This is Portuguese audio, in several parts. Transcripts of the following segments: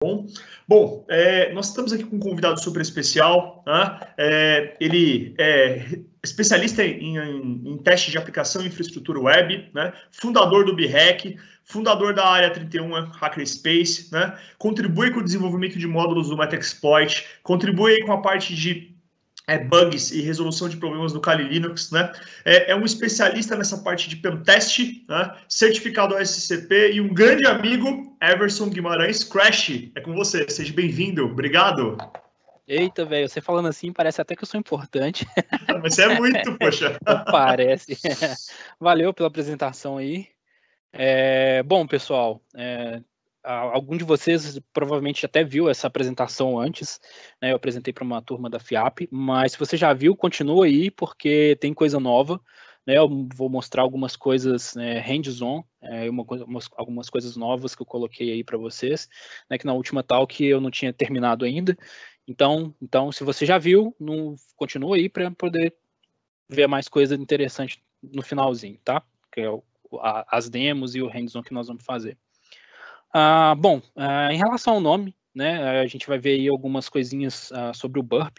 Bom, nós estamos aqui com um convidado super especial, né? Ele é especialista em teste de aplicação e infraestrutura web, né? Fundador do BHack, fundador da Área 31 Hackerspace, né? Contribui com o desenvolvimento de módulos do Metaxploit, contribui com a parte de bugs e resolução de problemas do Kali Linux, né? É um especialista nessa parte de pentest, né? Certificado SCP e um grande amigo, Everson Guimarães. Crash, é com você, seja bem-vindo, obrigado. Eita, velho, você falando assim parece até que eu sou importante. Mas você é muito, poxa. Não parece. Valeu pela apresentação aí. Bom, pessoal, algum de vocês provavelmente até viu essa apresentação antes, né? Eu apresentei para uma turma da FIAP, mas se você já viu, continua aí, porque tem coisa nova, né? Eu vou mostrar algumas coisas hands-on, algumas coisas novas que eu coloquei aí para vocês, né? Que na última talk eu não tinha terminado ainda. Então, se você já viu, continua aí para poder ver mais coisa interessante no finalzinho, tá? Que é as demos e o hands-on que nós vamos fazer. Em relação ao nome, né, a gente vai ver aí algumas coisinhas sobre o Burp,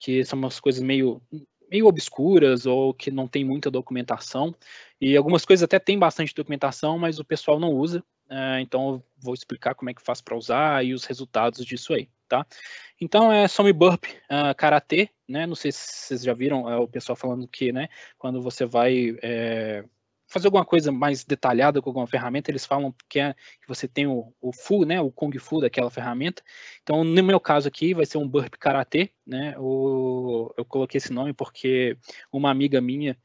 que são umas coisas meio obscuras ou que não tem muita documentação, e algumas coisas até tem bastante documentação, mas o pessoal não usa, então eu vou explicar como é que faz para usar e os resultados disso aí, tá? Então é Some Burp Karatê, né? Não sei se vocês já viram o pessoal falando que, né, quando você vai fazer alguma coisa mais detalhada com alguma ferramenta, eles falam que você tem o Fu, né, o Kung Fu daquela ferramenta. Então, no meu caso aqui, vai ser um Burp Karatê, né? Eu coloquei esse nome porque uma amiga minha,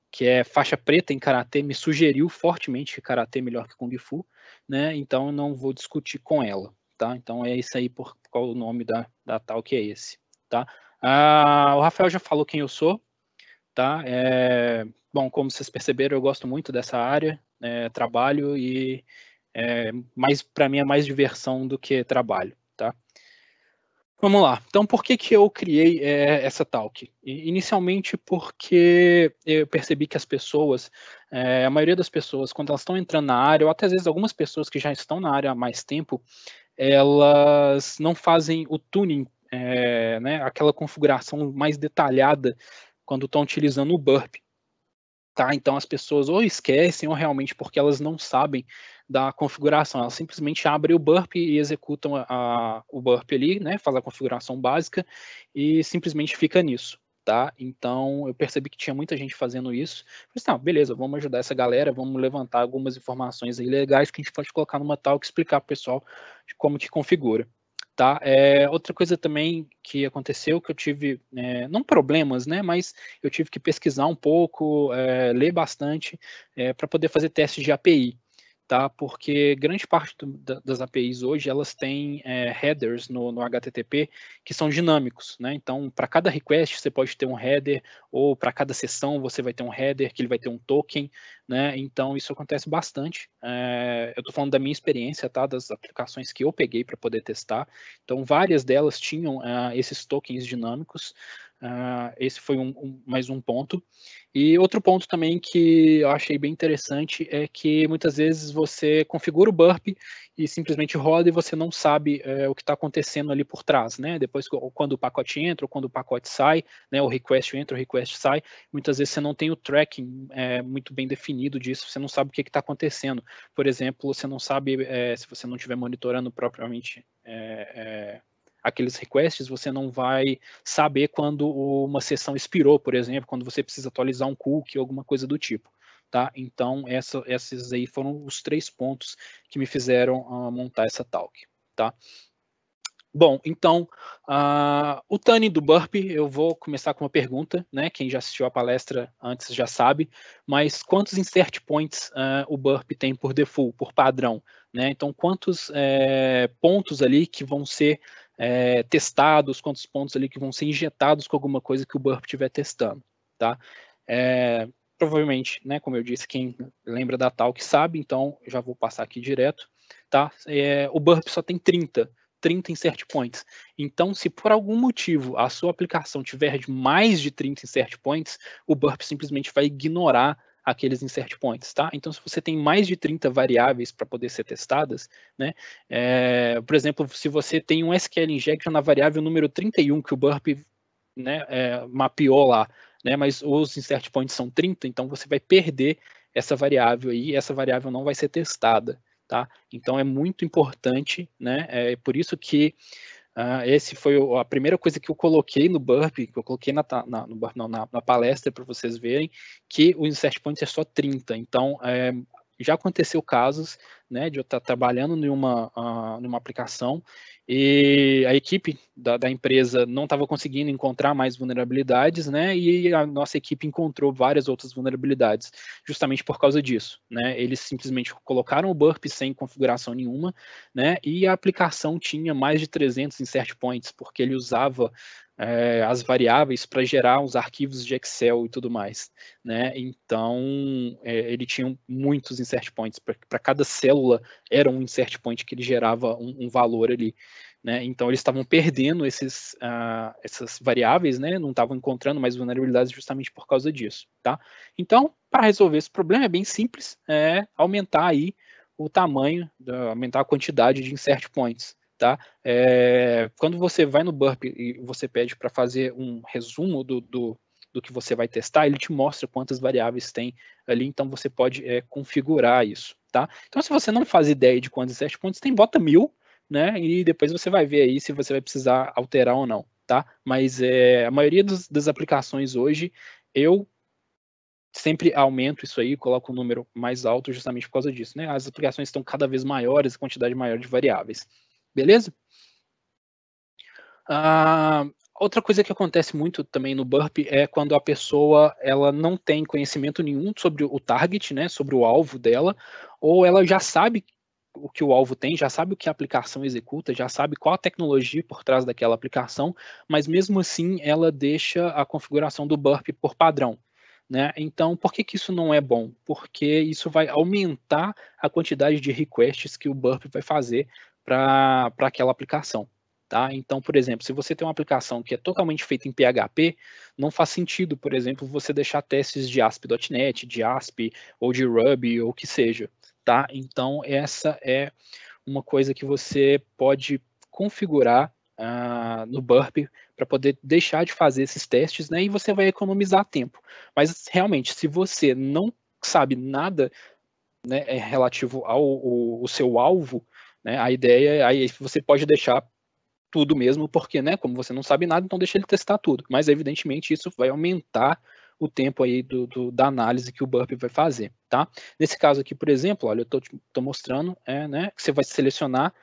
que é faixa preta em Karatê, me sugeriu fortemente que Karatê é melhor que Kung Fu, né? Então, eu não vou discutir com ela, tá? Então, é isso aí por qual o nome da tal que é esse, tá? O Rafael já falou quem eu sou, tá? Bom, como vocês perceberam, eu gosto muito dessa área, trabalho e para mim é mais diversão do que trabalho, tá? Vamos lá. Então, por que eu criei essa talk? Inicialmente porque eu percebi que as pessoas, a maioria das pessoas, quando elas estão entrando na área, ou até às vezes algumas pessoas que já estão na área há mais tempo, elas não fazem o tuning, né, aquela configuração mais detalhada quando estão utilizando o Burp. Tá? Então as pessoas ou esquecem ou realmente porque elas não sabem da configuração, elas simplesmente abrem o Burp e executam o Burp ali, né, faz a configuração básica e simplesmente fica nisso. Tá? Então eu percebi que tinha muita gente fazendo isso. Falei, não, beleza, vamos ajudar essa galera, vamos levantar algumas informações aí legais que a gente pode colocar numa talk e explicar para o pessoal de como que configura. Tá? Outra coisa também que aconteceu, que eu tive, não problemas, né, mas eu tive que pesquisar um pouco, ler bastante, para poder fazer testes de API, tá? Porque grande parte das APIs hoje, elas têm headers no HTTP que são dinâmicos, né? Então, para cada request, você pode ter um header, ou para cada sessão você vai ter um header, que ele vai ter um token, né? Então, isso acontece bastante. Eu estou falando da minha experiência, tá? Das aplicações que eu peguei para poder testar. Então, várias delas tinham esses tokens dinâmicos. Esse foi mais um ponto. E outro ponto também que eu achei bem interessante é que muitas vezes você configura o Burp e simplesmente roda e você não sabe o que está acontecendo ali por trás, né? Depois, quando o pacote entra ou quando o pacote sai, né? O request entra, o request sai, muitas vezes você não tem o tracking muito bem definido disso, você não sabe o que está acontecendo. Por exemplo, você não sabe, se você não estiver monitorando propriamente aqueles requests, você não vai saber quando uma sessão expirou, por exemplo, quando você precisa atualizar um cookie ou alguma coisa do tipo. Tá? Então, esses aí foram os 3 pontos que me fizeram montar essa talk. Tá? Bom, então, o tuning do Burp, eu vou começar com uma pergunta, né? Quem já assistiu a palestra antes já sabe, mas quantos insert points o Burp tem por default, por padrão? Né? Então, quantos pontos ali que vão ser testados, quantos pontos ali que vão ser injetados com alguma coisa que o Burp estiver testando, tá? Provavelmente, né, como eu disse, quem lembra da talk sabe, então já vou passar aqui direto, tá? O Burp só tem 30 insert points. Então, se por algum motivo a sua aplicação tiver de mais de 30 insert points, o Burp simplesmente vai ignorar aqueles insert points, tá? Então, se você tem mais de 30 variáveis para poder ser testadas, né? Por exemplo, se você tem um SQL injection na variável número 31 que o Burp, né, mapeou lá, né? Mas os insert points são 30, então você vai perder essa variável aí, e essa variável não vai ser testada, tá? Então é muito importante, né? É por isso que esse foi a primeira coisa que eu coloquei no Burp, que eu coloquei na palestra para vocês verem, que o insert point é só 30. Então, já aconteceu casos, né, de eu estar trabalhando numa aplicação e a equipe da empresa não estava conseguindo encontrar mais vulnerabilidades, né, e a nossa equipe encontrou várias outras vulnerabilidades, justamente por causa disso, né, eles simplesmente colocaram o Burp sem configuração nenhuma, né, e a aplicação tinha mais de 300 insert points, porque ele usava as variáveis para gerar os arquivos de Excel e tudo mais, né? Então, ele tinha muitos insert points, para cada célula era um insert point que ele gerava um valor ali, né? Então, eles estavam perdendo essas variáveis, né? Não estavam encontrando mais vulnerabilidades justamente por causa disso, tá? Então, para resolver esse problema é bem simples, aumentar aí o tamanho, aumentar a quantidade de insert points, tá? Quando você vai no Burp e você pede para fazer um resumo do que você vai testar, ele te mostra quantas variáveis tem ali, então você pode configurar isso, tá? Então, se você não faz ideia de quantos insert points tem, bota 1000, né? E depois você vai ver aí se você vai precisar alterar ou não, tá? Mas a maioria das aplicações hoje, eu sempre aumento isso aí, coloco um número mais alto justamente por causa disso, né? As aplicações estão cada vez maiores, a quantidade maior de variáveis. Beleza? Outra coisa que acontece muito também no Burp é quando a pessoa ela não tem conhecimento nenhum sobre o target, né, sobre o alvo dela, ou ela já sabe o que o alvo tem, já sabe o que a aplicação executa, já sabe qual a tecnologia por trás daquela aplicação, mas mesmo assim ela deixa a configuração do Burp por padrão, né? Então, por que isso não é bom? Porque isso vai aumentar a quantidade de requests que o Burp vai fazer para aquela aplicação. Tá? Então, por exemplo, se você tem uma aplicação que é totalmente feita em PHP, não faz sentido, por exemplo, você deixar testes de ASP.NET, de ASP ou de Ruby ou o que seja. Tá? Então, essa é uma coisa que você pode configurar no Burp para poder deixar de fazer esses testes, né? E você vai economizar tempo. Mas realmente, se você não sabe nada, né, relativo ao seu alvo, né, a ideia aí você pode deixar tudo mesmo, porque, né, como você não sabe nada, então deixa ele testar tudo. Mas, evidentemente, isso vai aumentar o tempo aí da análise que o Burp vai fazer, tá? Nesse caso aqui, por exemplo, olha, eu tô mostrando, né, que você vai selecionar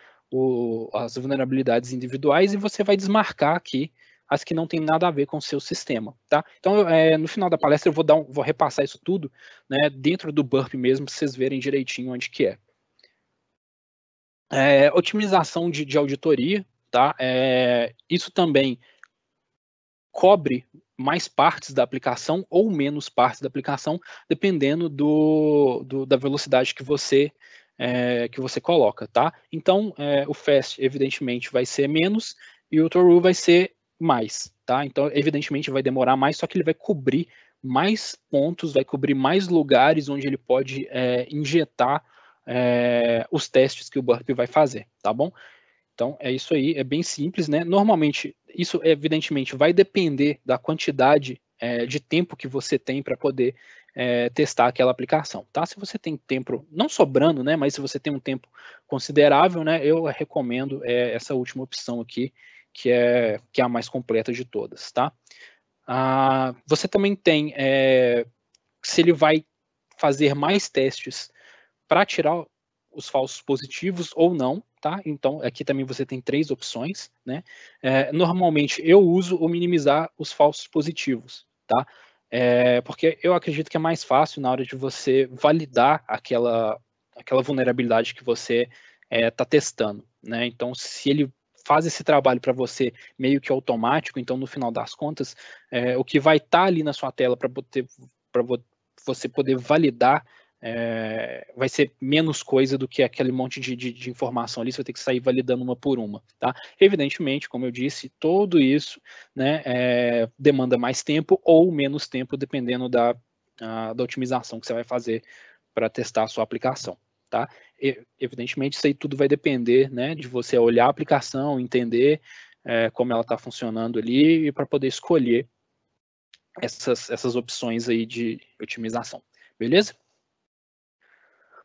as vulnerabilidades individuais e você vai desmarcar aqui as que não tem nada a ver com o seu sistema, tá? Então, no final da palestra, eu vou repassar isso tudo, né, dentro do Burp mesmo, para vocês verem direitinho onde que é. Otimização de auditoria, tá? Isso também cobre mais partes da aplicação ou menos partes da aplicação, dependendo da velocidade que você coloca, tá? Então, o fast, evidentemente, vai ser menos e o true vai ser mais, tá? Então, evidentemente, vai demorar mais, só que ele vai cobrir mais pontos, vai cobrir mais lugares onde ele pode injetar os testes que o Burp vai fazer, tá bom? Então, é isso aí, é bem simples, né? Normalmente, isso evidentemente vai depender da quantidade de tempo que você tem para poder testar aquela aplicação, tá? Se você tem tempo, não sobrando, né? Mas se você tem um tempo considerável, né? Eu recomendo essa última opção aqui, que é a mais completa de todas, tá? Você também tem, se ele vai fazer mais testes para tirar os falsos positivos ou não, tá? Então, aqui também você tem 3 opções, né? Normalmente, eu uso o minimizar os falsos positivos, tá? Porque eu acredito que é mais fácil na hora de você validar aquela vulnerabilidade que você está testando, né? Então, se ele faz esse trabalho para você meio que automático, então, no final das contas, o que vai estar ali na sua tela para você poder validar vai ser menos coisa do que aquele monte de informação ali, você vai ter que sair validando uma por uma, tá? Evidentemente, como eu disse, tudo isso, né, demanda mais tempo ou menos tempo, dependendo da da otimização que você vai fazer para testar a sua aplicação, tá? E, evidentemente, isso aí tudo vai depender, né, de você olhar a aplicação, entender como ela está funcionando ali e para poder escolher essas opções aí de otimização, beleza?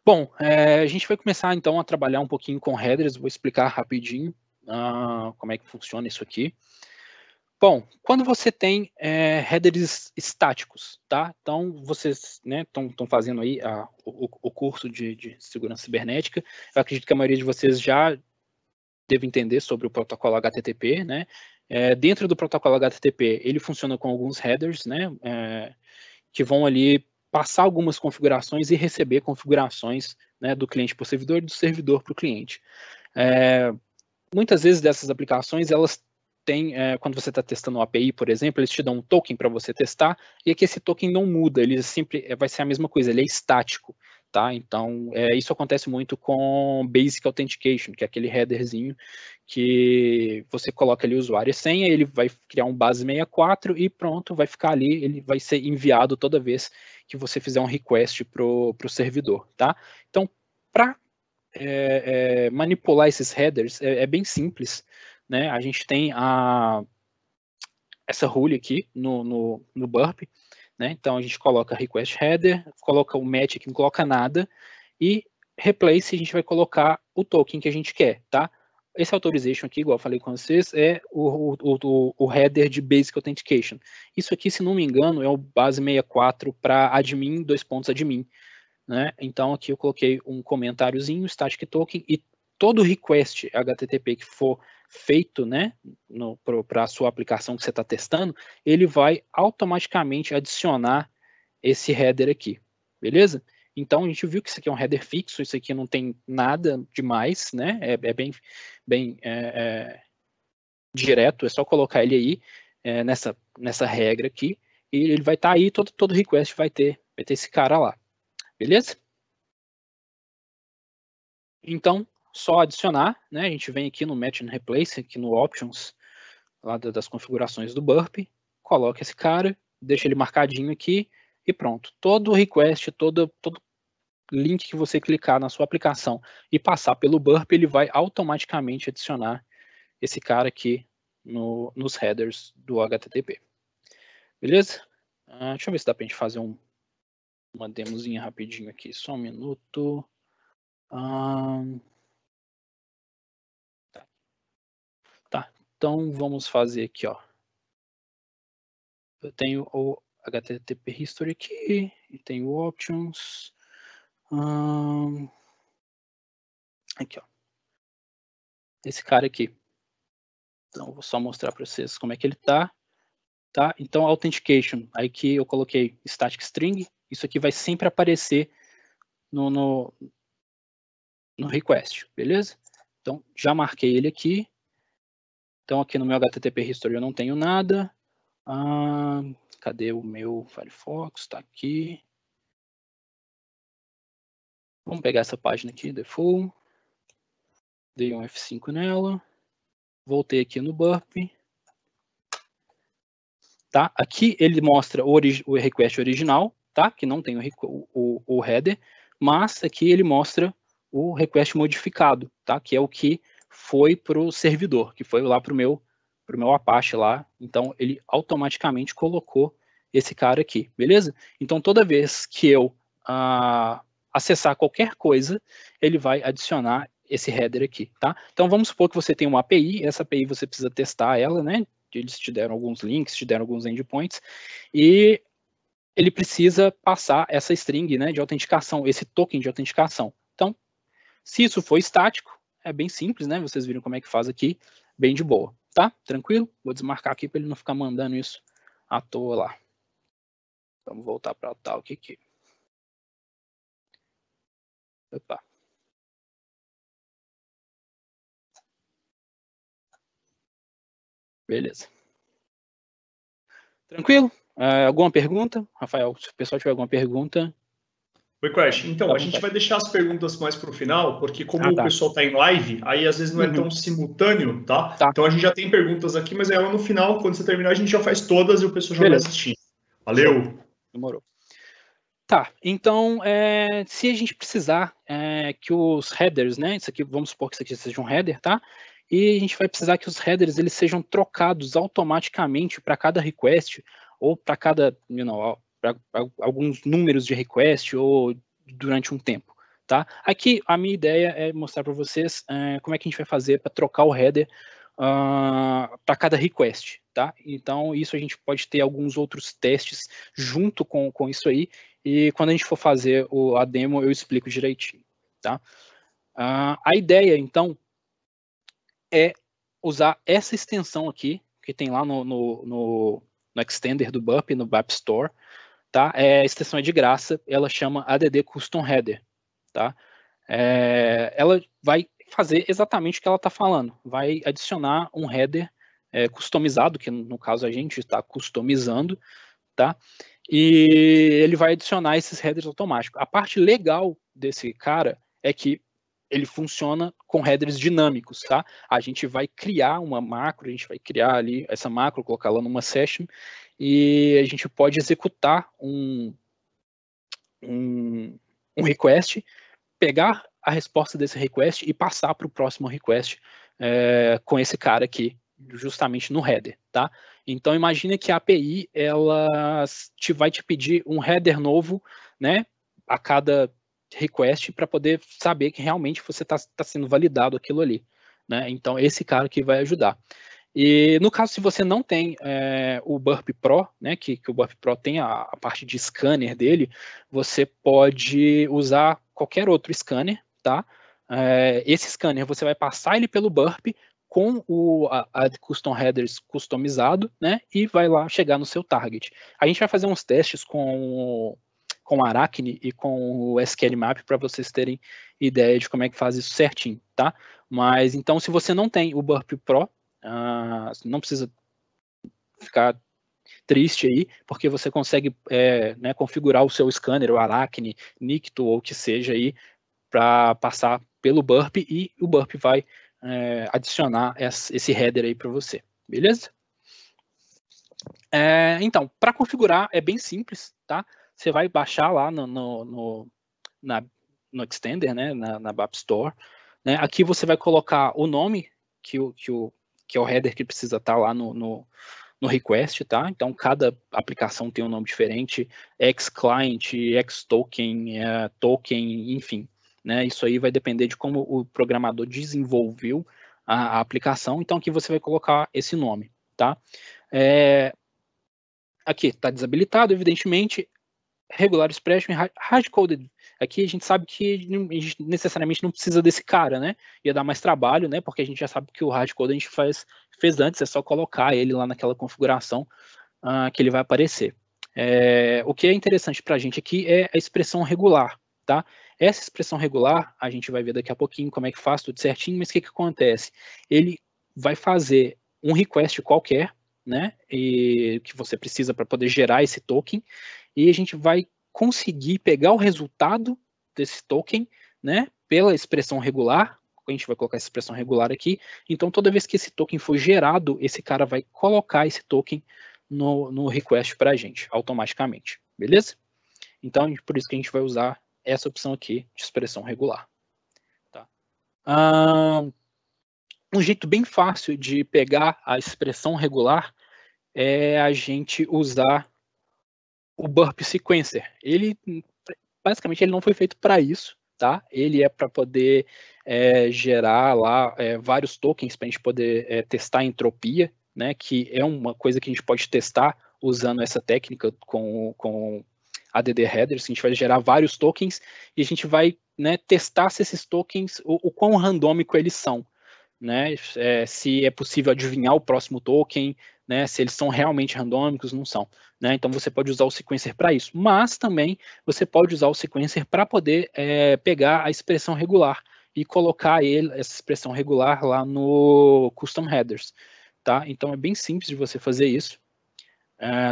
Bom, a gente vai começar então a trabalhar um pouquinho com headers, vou explicar rapidinho como é que funciona isso aqui. Bom, quando você tem headers estáticos, tá? Então, vocês estão fazendo aí o curso de segurança cibernética. Eu acredito que a maioria de vocês já deve entender sobre o protocolo HTTP, né? Dentro do protocolo HTTP, ele funciona com alguns headers, né? Que vão ali passar algumas configurações e receber configurações, né, do cliente para o servidor e do servidor para o cliente. Muitas vezes dessas aplicações, elas têm, quando você está testando uma API, por exemplo, eles te dão um token para você testar, e aqui esse token não muda, ele sempre vai ser a mesma coisa, ele é estático. Tá? Então, isso acontece muito com Basic Authentication, que é aquele headerzinho que você coloca ali o usuário e senha, ele vai criar um base 64 e pronto, vai ficar ali, ele vai ser enviado toda vez que você fizer um request para o servidor. Tá? Então, para manipular esses headers é bem simples. Né? A gente tem essa rule aqui no Burp. Né? Então a gente coloca request header, coloca o match que não coloca nada, e replace a gente vai colocar o token que a gente quer, tá? Esse authorization aqui, igual eu falei com vocês, é o header de Basic Authentication. Isso aqui, se não me engano, é o base 64 para admin, admin. Né? Então aqui eu coloquei um comentáriozinho, static token, e todo request HTTP que for feito, né, para a sua aplicação que você está testando, ele vai automaticamente adicionar esse header aqui, beleza? Então a gente viu que isso aqui é um header fixo, isso aqui não tem nada demais, né? É bem direto, é só colocar ele aí nessa regra aqui, e ele vai estar aí, todo request vai ter esse cara lá, beleza? Então, só adicionar, né? A gente vem aqui no Match and Replace, aqui no Options, lá das configurações do Burp, coloca esse cara, deixa ele marcadinho aqui e pronto. Todo request, todo link que você clicar na sua aplicação e passar pelo Burp, ele vai automaticamente adicionar esse cara aqui nos headers do HTTP. Beleza? Deixa eu ver se dá pra gente fazer uma demozinha rapidinho aqui, só um minuto. Tá, então vamos fazer aqui, ó. Eu tenho o HTTP History aqui, e tenho Options. Aqui, ó. Esse cara aqui. Então, vou só mostrar para vocês como é que ele tá. Tá? Então, Authentication. Aí que eu coloquei Static String. Isso aqui vai sempre aparecer no request, beleza? Então, já marquei ele aqui. Então, aqui no meu HTTP History eu não tenho nada. Cadê o meu Firefox? Está aqui. Vamos pegar essa página aqui, default. Dei um F5 nela. Voltei aqui no Burp. Tá? Aqui ele mostra o request original, tá? Que não tem o header, mas aqui ele mostra o request modificado, tá? Que é o que foi para o servidor, que foi lá para o meu Apache lá. Então ele automaticamente colocou esse cara aqui, beleza? Então toda vez que eu acessar qualquer coisa, ele vai adicionar esse header aqui, tá? Então vamos supor que você tem uma API, essa API você precisa testar ela, né? Eles te deram alguns links, te deram alguns endpoints, e ele precisa passar essa string, né, de autenticação, esse token de autenticação. Então, se isso for estático, é bem simples, né? Vocês viram como é que faz aqui, bem de boa, tá? Tranquilo? Vou desmarcar aqui para ele não ficar mandando isso à toa lá. Vamos voltar para o talk aqui. Opa. Beleza. Tranquilo? Alguma pergunta? Rafael, se o pessoal tiver alguma pergunta... Oi, Crash. Então, a gente vai deixar as perguntas mais para o final, porque como o pessoal está em live, aí às vezes não é tão simultâneo, tá? Então a gente já tem perguntas aqui, mas ela no final, quando você terminar, a gente já faz todas e o pessoal já vai assistir. Valeu! Demorou. Tá, então, se a gente precisar que os headers, né, isso aqui, vamos supor que isso aqui seja um header, tá? E a gente vai precisar que os headers eles sejam trocados automaticamente para cada request, ou para cada, para alguns números de request, ou durante um tempo, tá? Aqui, a minha ideia é mostrar para vocês como é que a gente vai fazer para trocar o header para cada request, tá? Então, isso a gente pode ter alguns outros testes junto com isso aí, e quando a gente for fazer a demo, eu explico direitinho, tá? A ideia, então, é usar essa extensão aqui, que tem lá no Extender do Burp, no Bap Store, tá? A extensão é de graça, ela chama ADD Custom Header, tá? Ela vai fazer exatamente o que ela está falando, vai adicionar um header customizado, que no caso a gente está customizando, tá? E ele vai adicionar esses headers automáticos. A parte legal desse cara é que ele funciona com headers dinâmicos, tá? A gente vai criar uma macro, a gente vai criar ali essa macro, colocar lá numa session, e a gente pode executar um request, pegar a resposta desse request e passar para o próximo request com esse cara aqui, justamente no header, tá? Então, imagine que a API, ela vai te pedir um header novo, né, a cada request, para poder saber que realmente você está sendo validado aquilo ali, né? Então, esse cara que vai ajudar. E no caso, se você não tem o Burp Pro, né, que o Burp Pro tem a parte de scanner dele, você pode usar qualquer outro scanner, tá? Esse scanner, você vai passar ele pelo Burp com a Custom Headers customizado, né, e vai lá chegar no seu target. A gente vai fazer uns testes com o Arachne e com o SQL Map para vocês terem ideia de como é que faz isso certinho, tá? Mas, então, se você não tem o Burp Pro, não precisa ficar triste aí, porque você consegue né, configurar o seu scanner, o Arachne, Nikto ou o que seja aí, para passar pelo Burp, e o Burp vai adicionar esse header aí para você, beleza? Então, para configurar é bem simples, tá? Você vai baixar lá no Extender, né, na Bap Store, né? Aqui você vai colocar o nome que é o header que precisa estar lá no request, tá? Então, cada aplicação tem um nome diferente, X-Client, X-Token, Token, enfim, né? Isso aí vai depender de como o programador desenvolveu a aplicação, então aqui você vai colocar esse nome, tá? Aqui está desabilitado, evidentemente, regular expression e hard-coded. Aqui a gente sabe que a gente necessariamente não precisa desse cara, né? Ia dar mais trabalho, né? Porque a gente já sabe que o hard-code a gente fez antes, é só colocar ele lá naquela configuração que ele vai aparecer. O que é interessante para a gente aqui é a expressão regular, tá? Essa expressão regular, a gente vai ver daqui a pouquinho como é que faz tudo certinho, mas o que acontece? Ele vai fazer um request qualquer, né? E que você precisa para poder gerar esse token, e a gente vai conseguir pegar o resultado desse token, né, pela expressão regular. A gente vai colocar essa expressão regular aqui. Então, toda vez que esse token for gerado, esse cara vai colocar esse token no request para a gente, automaticamente. Beleza? Então, por isso que a gente vai usar essa opção aqui de expressão regular. Tá? Um jeito bem fácil de pegar a expressão regular é a gente usar o Burp Sequencer. Ele, basicamente, ele não foi feito para isso, tá? Ele é para poder gerar lá vários tokens para a gente poder testar a entropia, né? Que é uma coisa que a gente pode testar usando essa técnica com ADD Headers. A gente vai gerar vários tokens e a gente vai, né, testar se esses tokens, o quão randômico eles são, né? Se é possível adivinhar o próximo token, né, se eles são realmente randômicos, não são, né? Então você pode usar o sequencer para isso, mas também você pode usar o sequencer para poder pegar a expressão regular e colocar essa expressão regular lá no custom headers, tá? Então é bem simples de você fazer isso.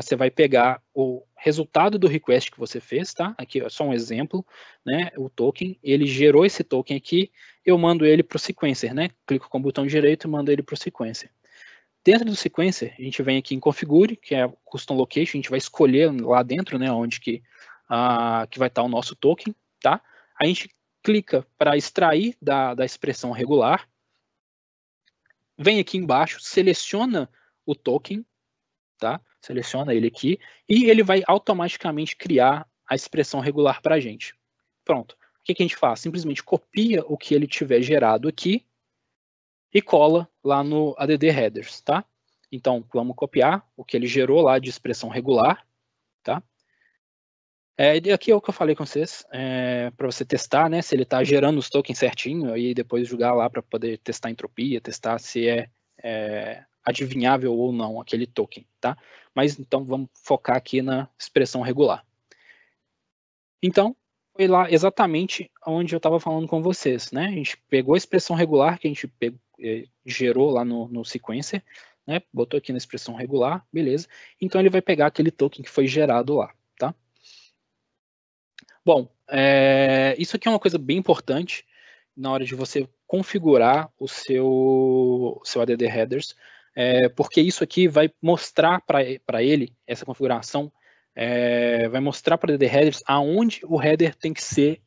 Você vai pegar o resultado do request que você fez, tá? Aqui é só um exemplo, né? O token, ele gerou esse token aqui, eu mando ele para o sequencer, né? Clico com o botão direito e mando ele para o sequencer. Dentro do sequencer, a gente vem aqui em Configure, que é Custom Location, a gente vai escolher lá dentro, né, onde que que vai estar o nosso token, tá? A gente clica para extrair da expressão regular, vem aqui embaixo, seleciona o token, tá? Seleciona ele aqui, e ele vai automaticamente criar a expressão regular para a gente. Pronto. O que a gente faz? Simplesmente copia o que ele tiver gerado aqui e cola lá no add headers, tá? Então, vamos copiar o que ele gerou lá de expressão regular, tá? Aqui é o que eu falei com vocês, para você testar, né, se ele está gerando os tokens certinho, e depois jogar lá para poder testar a entropia, testar se é adivinhável ou não aquele token, tá? Mas então vamos focar aqui na expressão regular. Então, foi lá exatamente onde eu estava falando com vocês, né? A gente pegou a expressão regular que a gente gerou lá no sequencer, né? Botou aqui na expressão regular, beleza. Então ele vai pegar aquele token que foi gerado lá, tá? Bom, isso aqui é uma coisa bem importante na hora de você configurar o seu add headers, porque isso aqui vai mostrar para ele, essa configuração, vai mostrar para o add headers aonde o header tem que ser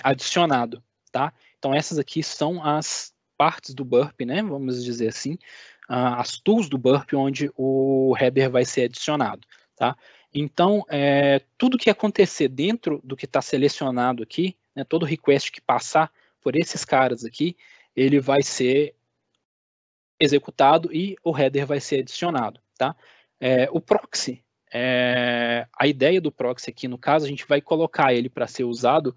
adicionado, tá? Então essas aqui são as partes do burp, né? Vamos dizer assim, as tools do burp onde o header vai ser adicionado, tá? Então, tudo que acontecer dentro do que está selecionado aqui, né, todo request que passar por esses caras aqui, ele vai ser executado e o header vai ser adicionado, tá? O proxy, a ideia do proxy aqui, no caso, a gente vai colocar ele para ser usado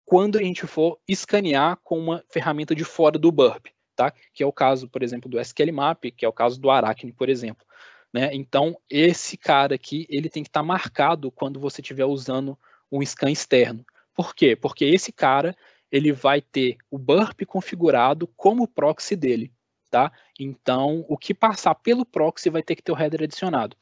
quando a gente for escanear com uma ferramenta de fora do burp, tá? Que é o caso, por exemplo, do SQLMap, que é o caso do Arachne, por exemplo. Né? Então, esse cara aqui, ele tem que estar marcado quando você estiver usando um scan externo. Por quê? Porque esse cara, ele vai ter o burp configurado como proxy dele, tá? Então, o que passar pelo proxy vai ter que ter o header adicionado.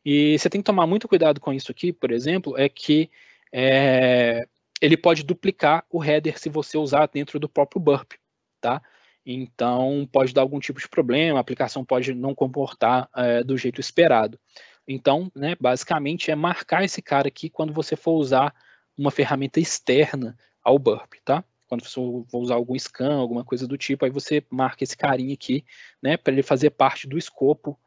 E você tem que tomar muito cuidado com isso aqui, por exemplo, é que ele pode duplicar o header se você usar dentro do próprio burp, tá? Então, pode dar algum tipo de problema, a aplicação pode não comportar do jeito esperado. Então, né, basicamente, é marcar esse cara aqui quando você for usar uma ferramenta externa ao burp, tá? Quando você for usar algum scan, alguma coisa do tipo, aí você marca esse carinha aqui, né, para ele fazer parte do escopo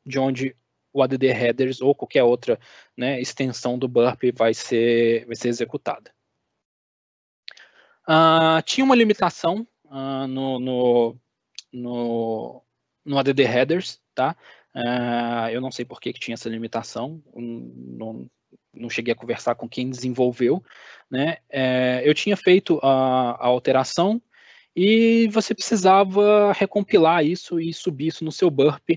de onde o add headers ou qualquer outra, né, extensão do burp vai ser executada. Tinha uma limitação no add headers, tá? Eu não sei por que tinha essa limitação, não cheguei a conversar com quem desenvolveu, né? Eu tinha feito a alteração e você precisava recompilar isso e subir isso no seu burp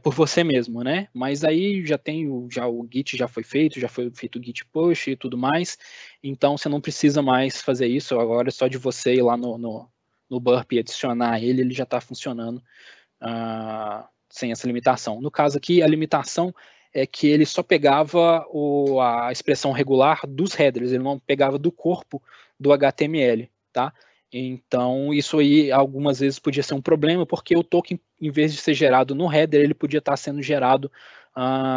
por você mesmo, né? Mas aí já o Git já foi feito o Git push e tudo mais, então você não precisa mais fazer isso, agora é só de você ir lá no burp e adicionar ele já está funcionando sem essa limitação. No caso aqui, a limitação é que ele só pegava a expressão regular dos headers, ele não pegava do corpo do HTML, tá? Então, isso aí algumas vezes podia ser um problema, porque o token, em vez de ser gerado no header, ele podia estar sendo gerado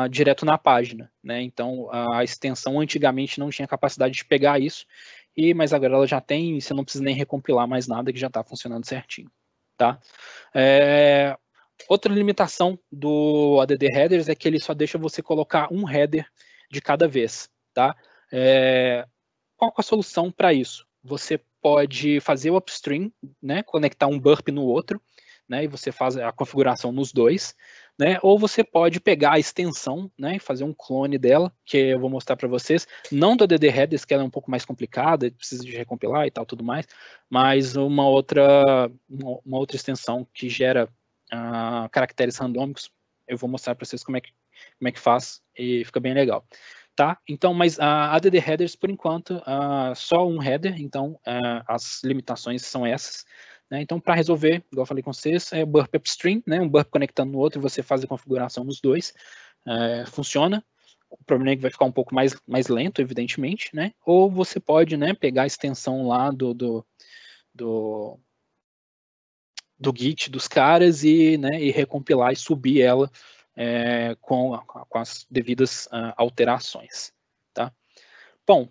direto na página, né? Então, a extensão antigamente não tinha capacidade de pegar isso, mas agora ela já tem, e você não precisa nem recompilar mais nada, que já está funcionando certinho, tá? Outra limitação do add headers é que ele só deixa você colocar um header de cada vez, tá? Qual é a solução para isso? Você pode fazer o upstream, né, conectar um burp no outro, né, e você faz a configuração nos dois, né, ou você pode pegar a extensão, né, e fazer um clone dela, que eu vou mostrar para vocês, não do add headers, que ela é um pouco mais complicada, precisa de recompilar e tal, tudo mais, mas uma outra extensão que gera caracteres randômicos, eu vou mostrar para vocês como é que faz e fica bem legal. Tá? Então, mas a add headers, por enquanto, só um header, então as limitações são essas. Né? Então, para resolver, igual eu falei com vocês, é burp upstream, né? Um burp conectando no outro, você faz a configuração nos dois, funciona. O problema é que vai ficar um pouco mais lento, evidentemente, né? Ou você pode, né, pegar a extensão lá do Git dos caras e recompilar e subir ela com as devidas alterações, tá? Bom,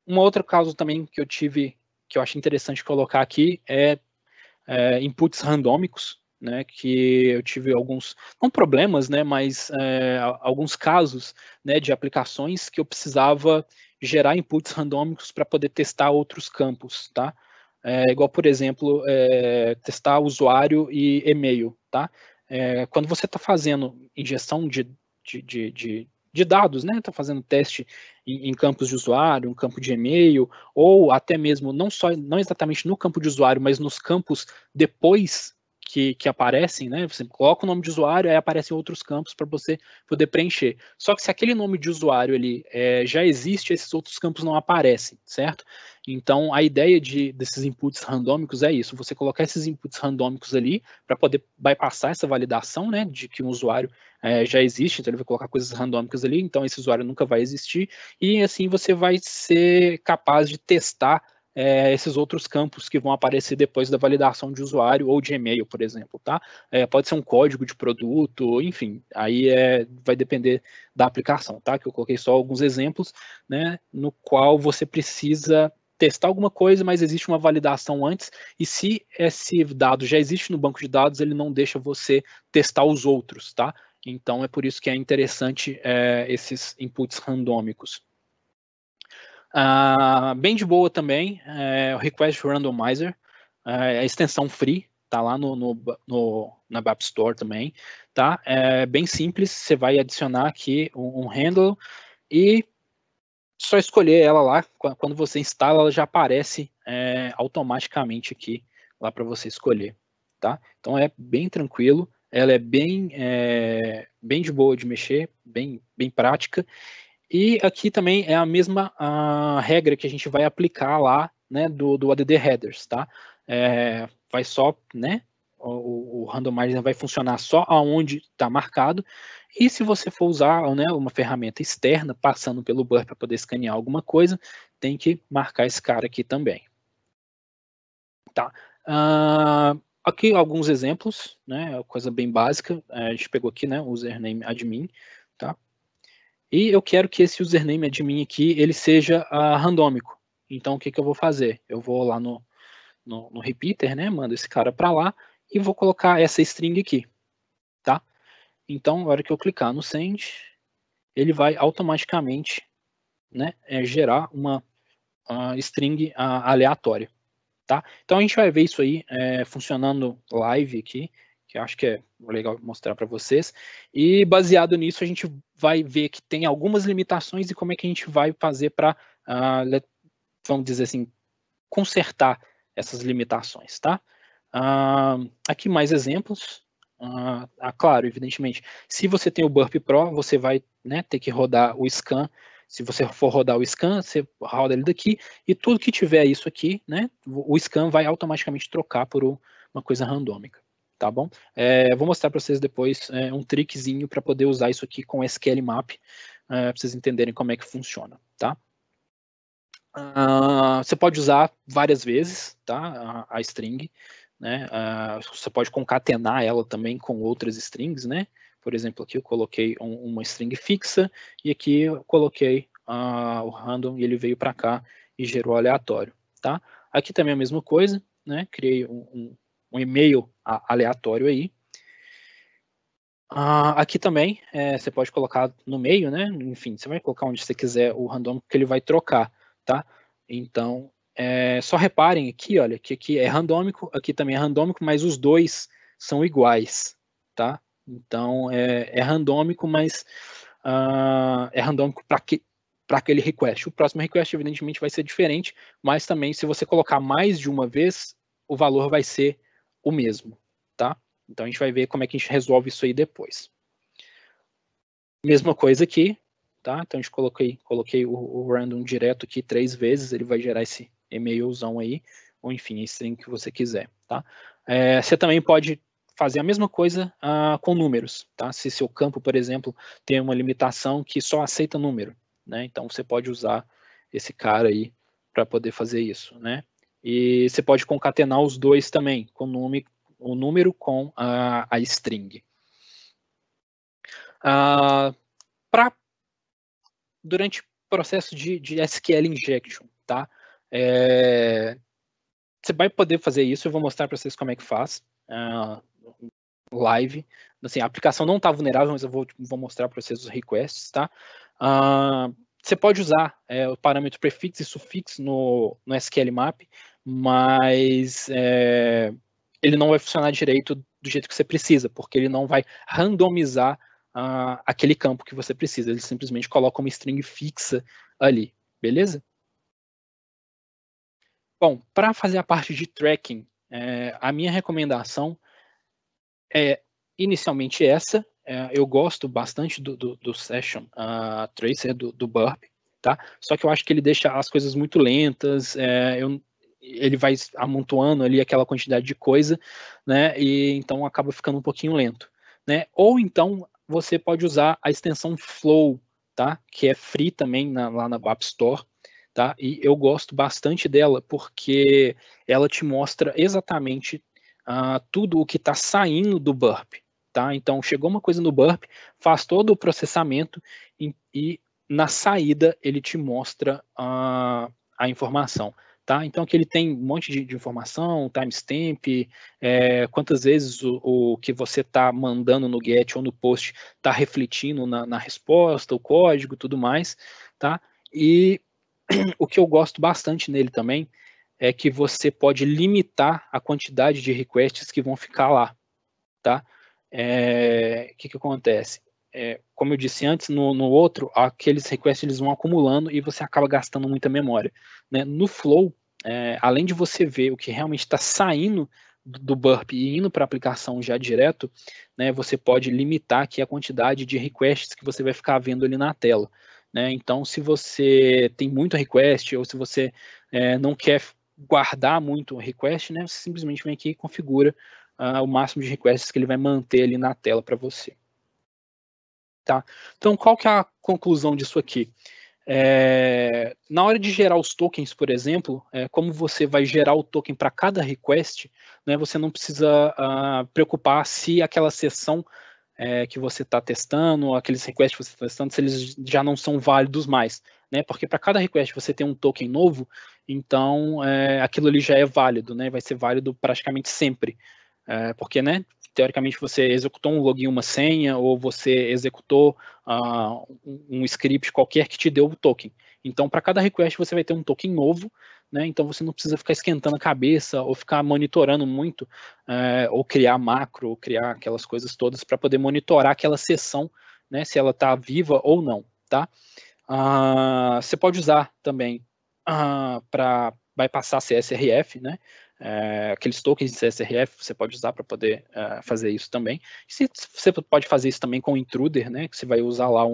um outro caso também que eu tive, que eu acho interessante colocar aqui, é inputs randômicos, né, que eu tive alguns, não problemas, né, mas alguns casos, né, de aplicações que eu precisava gerar inputs randômicos para poder testar outros campos, tá? Igual, por exemplo, testar usuário e e-mail, tá? Quando você está fazendo injeção de dados, né? Está fazendo teste em campos de usuário, um campo de e-mail, ou até mesmo não exatamente no campo de usuário, mas nos campos depois que aparecem, né? Você coloca o nome de usuário, aí aparecem outros campos para você poder preencher. Só que se aquele nome de usuário ali já existe, esses outros campos não aparecem, certo? Então, a ideia desses inputs randômicos é isso, você colocar esses inputs randômicos ali para poder bypassar essa validação, né, de que um usuário já existe, então ele vai colocar coisas randômicas ali, então esse usuário nunca vai existir, e assim você vai ser capaz de testar esses outros campos que vão aparecer depois da validação de usuário ou de e-mail, por exemplo, tá? Pode ser um código de produto, enfim, aí vai depender da aplicação, tá? Que eu coloquei só alguns exemplos, né, no qual você precisa testar alguma coisa, mas existe uma validação antes, e se esse dado já existe no banco de dados, ele não deixa você testar os outros, tá? Então, é por isso que é interessante esses inputs randômicos. Bem de boa também, o Request Randomizer, a extensão free, tá lá na App Store também, tá? É bem simples, você vai adicionar aqui um handle e só escolher ela lá, quando você instala, ela já aparece automaticamente aqui, lá para você escolher, tá? Então é bem tranquilo, ela é bem de boa de mexer, bem prática, e aqui também é a mesma regra que a gente vai aplicar lá, né, do ADD Headers, tá? Vai só, né, o randomizer vai funcionar só aonde está marcado, e se você for usar, né, uma ferramenta externa, passando pelo Burp para poder escanear alguma coisa, tem que marcar esse cara aqui também. Tá. Aqui alguns exemplos, né, coisa bem básica, a gente pegou aqui, né, username admin, tá? E eu quero que esse username admin aqui, ele seja randômico. Então, o que eu vou fazer? Eu vou lá no repeater, né, mando esse cara para lá, e vou colocar essa string aqui, tá? Então, na hora que eu clicar no send, ele vai automaticamente, né, gerar uma string aleatória, tá? Então a gente vai ver isso aí funcionando live aqui, que eu acho que é legal mostrar para vocês, e baseado nisso a gente vai ver que tem algumas limitações e como é que a gente vai fazer para, vamos dizer assim, consertar essas limitações, tá? Aqui mais exemplos. Claro, evidentemente, se você tem o Burp Pro, você vai, né, ter que rodar o scan. Se você for rodar o scan, você roda ele daqui, e tudo que tiver isso aqui, né, o scan vai automaticamente trocar por uma coisa randômica, tá bom? Vou mostrar para vocês depois um trickzinho para poder usar isso aqui com SQL Map, para vocês entenderem como é que funciona, tá? Você pode usar várias vezes, tá? A string, né? Você pode concatenar ela também com outras strings, né? Por exemplo, aqui eu coloquei uma string fixa e aqui eu coloquei o random e ele veio para cá e gerou aleatório, tá? Aqui também é a mesma coisa, né? Criei um e-mail aleatório aí. Aqui também você pode colocar no meio, né? Enfim, você vai colocar onde você quiser o random que ele vai trocar, tá? Então, só reparem aqui, olha, que aqui é randômico, aqui também é randômico, mas os dois são iguais, tá? Então, é randômico, mas é randômico para aquele request. O próximo request, evidentemente, vai ser diferente, mas também, se você colocar mais de uma vez, o valor vai ser o mesmo, tá? Então, a gente vai ver como é que a gente resolve isso aí depois. Mesma coisa aqui, tá? Então, a gente coloquei o random direto aqui 3 vezes, ele vai gerar esse e-mailzão aí, ou enfim, a string que você quiser, tá? Você também pode fazer a mesma coisa com números, tá? Se seu campo, por exemplo, tem uma limitação que só aceita número, né? Então, você pode usar esse cara aí para poder fazer isso, né? E você pode concatenar os dois também, com o número com a string. Durante o processo de SQL injection, tá? Você vai poder fazer isso, eu vou mostrar para vocês como é que faz. Live. Assim, a aplicação não está vulnerável, mas eu vou mostrar para vocês os requests, tá? Você pode usar o parâmetro prefix e sufix no SQL map, mas ele não vai funcionar direito do jeito que você precisa, porque ele não vai randomizar aquele campo que você precisa. Ele simplesmente coloca uma string fixa ali, beleza? Bom, para fazer a parte de tracking, a minha recomendação é inicialmente essa. Eu gosto bastante do Session Tracer, do Burp, tá? Só que eu acho que ele deixa as coisas muito lentas, ele vai amontoando ali aquela quantidade de coisa, né? E então acaba ficando um pouquinho lento, né? Ou então você pode usar a extensão Flow, tá? Que é free também lá na App Store. Tá? E eu gosto bastante dela porque ela te mostra exatamente tudo o que está saindo do Burp. Tá? Então, chegou uma coisa no Burp, faz todo o processamento e na saída ele te mostra a informação. Tá? Então, aqui ele tem um monte de informação, timestamp, quantas vezes o que você está mandando no GET ou no POST está refletindo na resposta, o código, tudo mais. Tá? E o que eu gosto bastante nele também é que você pode limitar a quantidade de requests que vão ficar lá, tá? O que acontece? Como eu disse antes, no outro, aqueles requests eles vão acumulando e você acaba gastando muita memória, né? No Flow, além de você ver o que realmente está saindo do Burp e indo para a aplicação já direto, né, você pode limitar aqui a quantidade de requests que você vai ficar vendo ali na tela. Né? Então, se você tem muito request ou se você não quer guardar muito request, né, você simplesmente vem aqui e configura o máximo de requests que ele vai manter ali na tela para você. Tá? Então, qual que é a conclusão disso aqui? Na hora de gerar os tokens, por exemplo, como você vai gerar o token para cada request, né, você não precisa preocupar se aquela sessão que você está testando, aqueles requests que você está testando, se eles já não são válidos mais, né? Porque para cada request você tem um token novo, então aquilo ali já é válido, né? Vai ser válido praticamente sempre, porque, né? Teoricamente você executou um login, uma senha, ou você executou um script qualquer que te deu o token. Então, para cada request você vai ter um token novo, né? Então você não precisa ficar esquentando a cabeça ou ficar monitorando muito, ou criar macro, ou criar aquelas coisas todas para poder monitorar aquela sessão, né? Se ela está viva ou não, tá? Você pode usar também para bypassar CSRF, né? Aqueles tokens de CSRF você pode usar para poder fazer isso também. Você pode fazer isso também com o intruder, né? Que você vai usar lá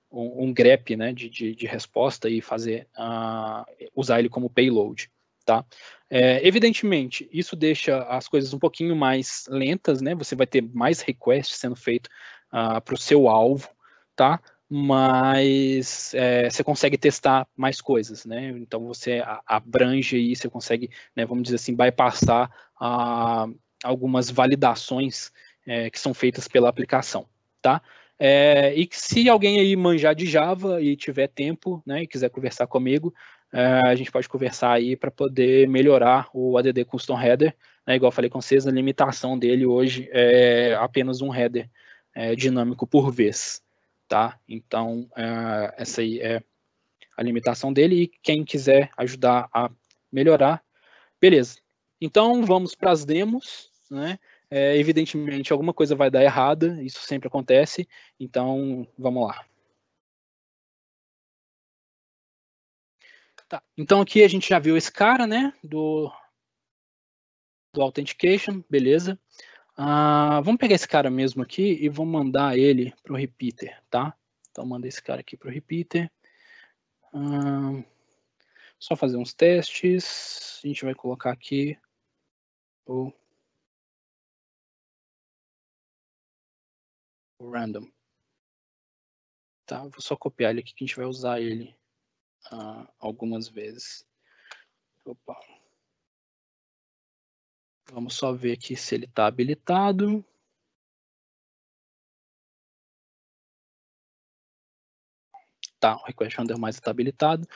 um grep, né, de resposta e fazer usar ele como payload. Tá? Evidentemente, isso deixa as coisas um pouquinho mais lentas, né? Você vai ter mais requests sendo feito para o seu alvo, tá? Mas você consegue testar mais coisas, né? Então você abrange aí, você consegue, né, vamos dizer assim, bypassar algumas validações que são feitas pela aplicação, tá? E que se alguém aí manjar de Java e tiver tempo, né, e quiser conversar comigo, a gente pode conversar aí para poder melhorar o ADD Custom Header, né, igual eu falei com vocês, a limitação dele hoje é apenas um header dinâmico por vez, tá? Então, essa aí é a limitação dele, e quem quiser ajudar a melhorar, beleza. Então, vamos para as demos, né? Evidentemente, alguma coisa vai dar errada, isso sempre acontece, então vamos lá. Tá, então aqui a gente já viu esse cara, né, do Authentication, beleza. Vamos pegar esse cara mesmo aqui e vamos mandar ele para o repeater, tá? Então manda esse cara aqui para o repeater. Só fazer uns testes, a gente vai colocar aqui o random. Tá, vou só copiar ele aqui que a gente vai usar ele algumas vezes. Opa. Vamos só ver aqui se ele está habilitado. tá, o request randomizer está habilitado.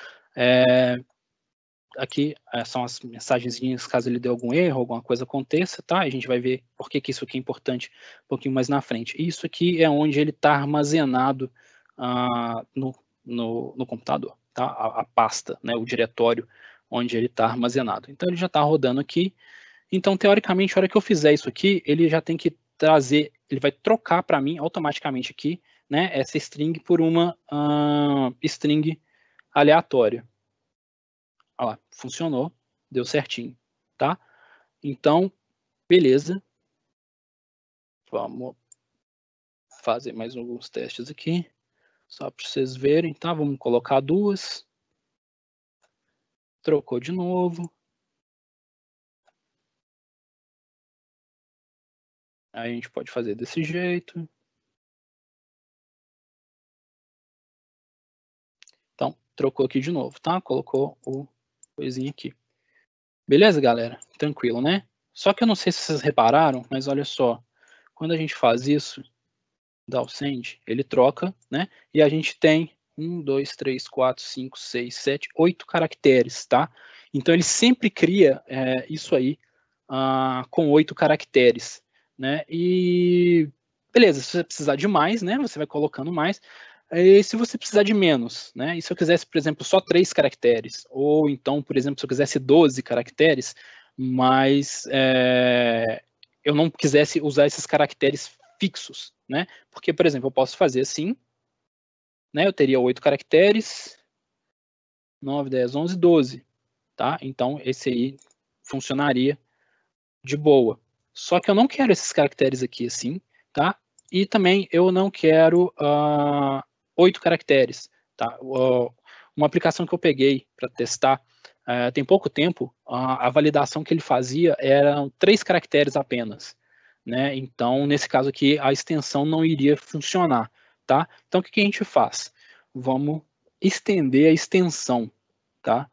Aqui são as mensagenzinhas caso ele dê algum erro, alguma coisa aconteça, tá? A gente vai ver por que isso aqui é importante um pouquinho mais na frente. Isso aqui é onde ele está armazenado no computador, tá? A pasta, né? O diretório onde ele está armazenado. Então ele já está rodando aqui. Então, teoricamente, a hora que eu fizer isso aqui, ele já tem que trazer, ele vai trocar para mim automaticamente aqui, né? Essa string por uma string aleatória. Olha lá, funcionou, deu certinho, tá? Então, beleza. Vamos fazer mais alguns testes aqui, só para vocês verem, tá? Vamos colocar duas. Trocou de novo. Aí a gente pode fazer desse jeito. Então, trocou aqui de novo, tá? Colocou o coisinha aqui. Beleza, galera? Tranquilo, né? Só que eu não sei se vocês repararam, mas olha só. Quando a gente faz isso, dá o send, ele troca, né? E a gente tem 1, 2, 3, 4, 5, 6, 7, 8 caracteres, tá? Então ele sempre cria isso aí com 8 caracteres, né? E beleza, se você precisar de mais, né? Você vai colocando mais. E se você precisar de menos, né? E se eu quisesse, por exemplo, só 3 caracteres, ou então, por exemplo, se eu quisesse 12 caracteres, mas eu não quisesse usar esses caracteres fixos, né? Porque, por exemplo, eu posso fazer assim, né? Eu teria 8 caracteres, 9, 10, 11, 12, tá? Então, esse aí funcionaria de boa. Só que eu não quero esses caracteres aqui assim, tá? E também eu não quero 8 caracteres, tá? Uma aplicação que eu peguei para testar tem pouco tempo, a validação que ele fazia eram 3 caracteres apenas, né? Então, nesse caso aqui, a extensão não iria funcionar, tá? Então, o que a gente faz? Vamos estender a extensão, tá?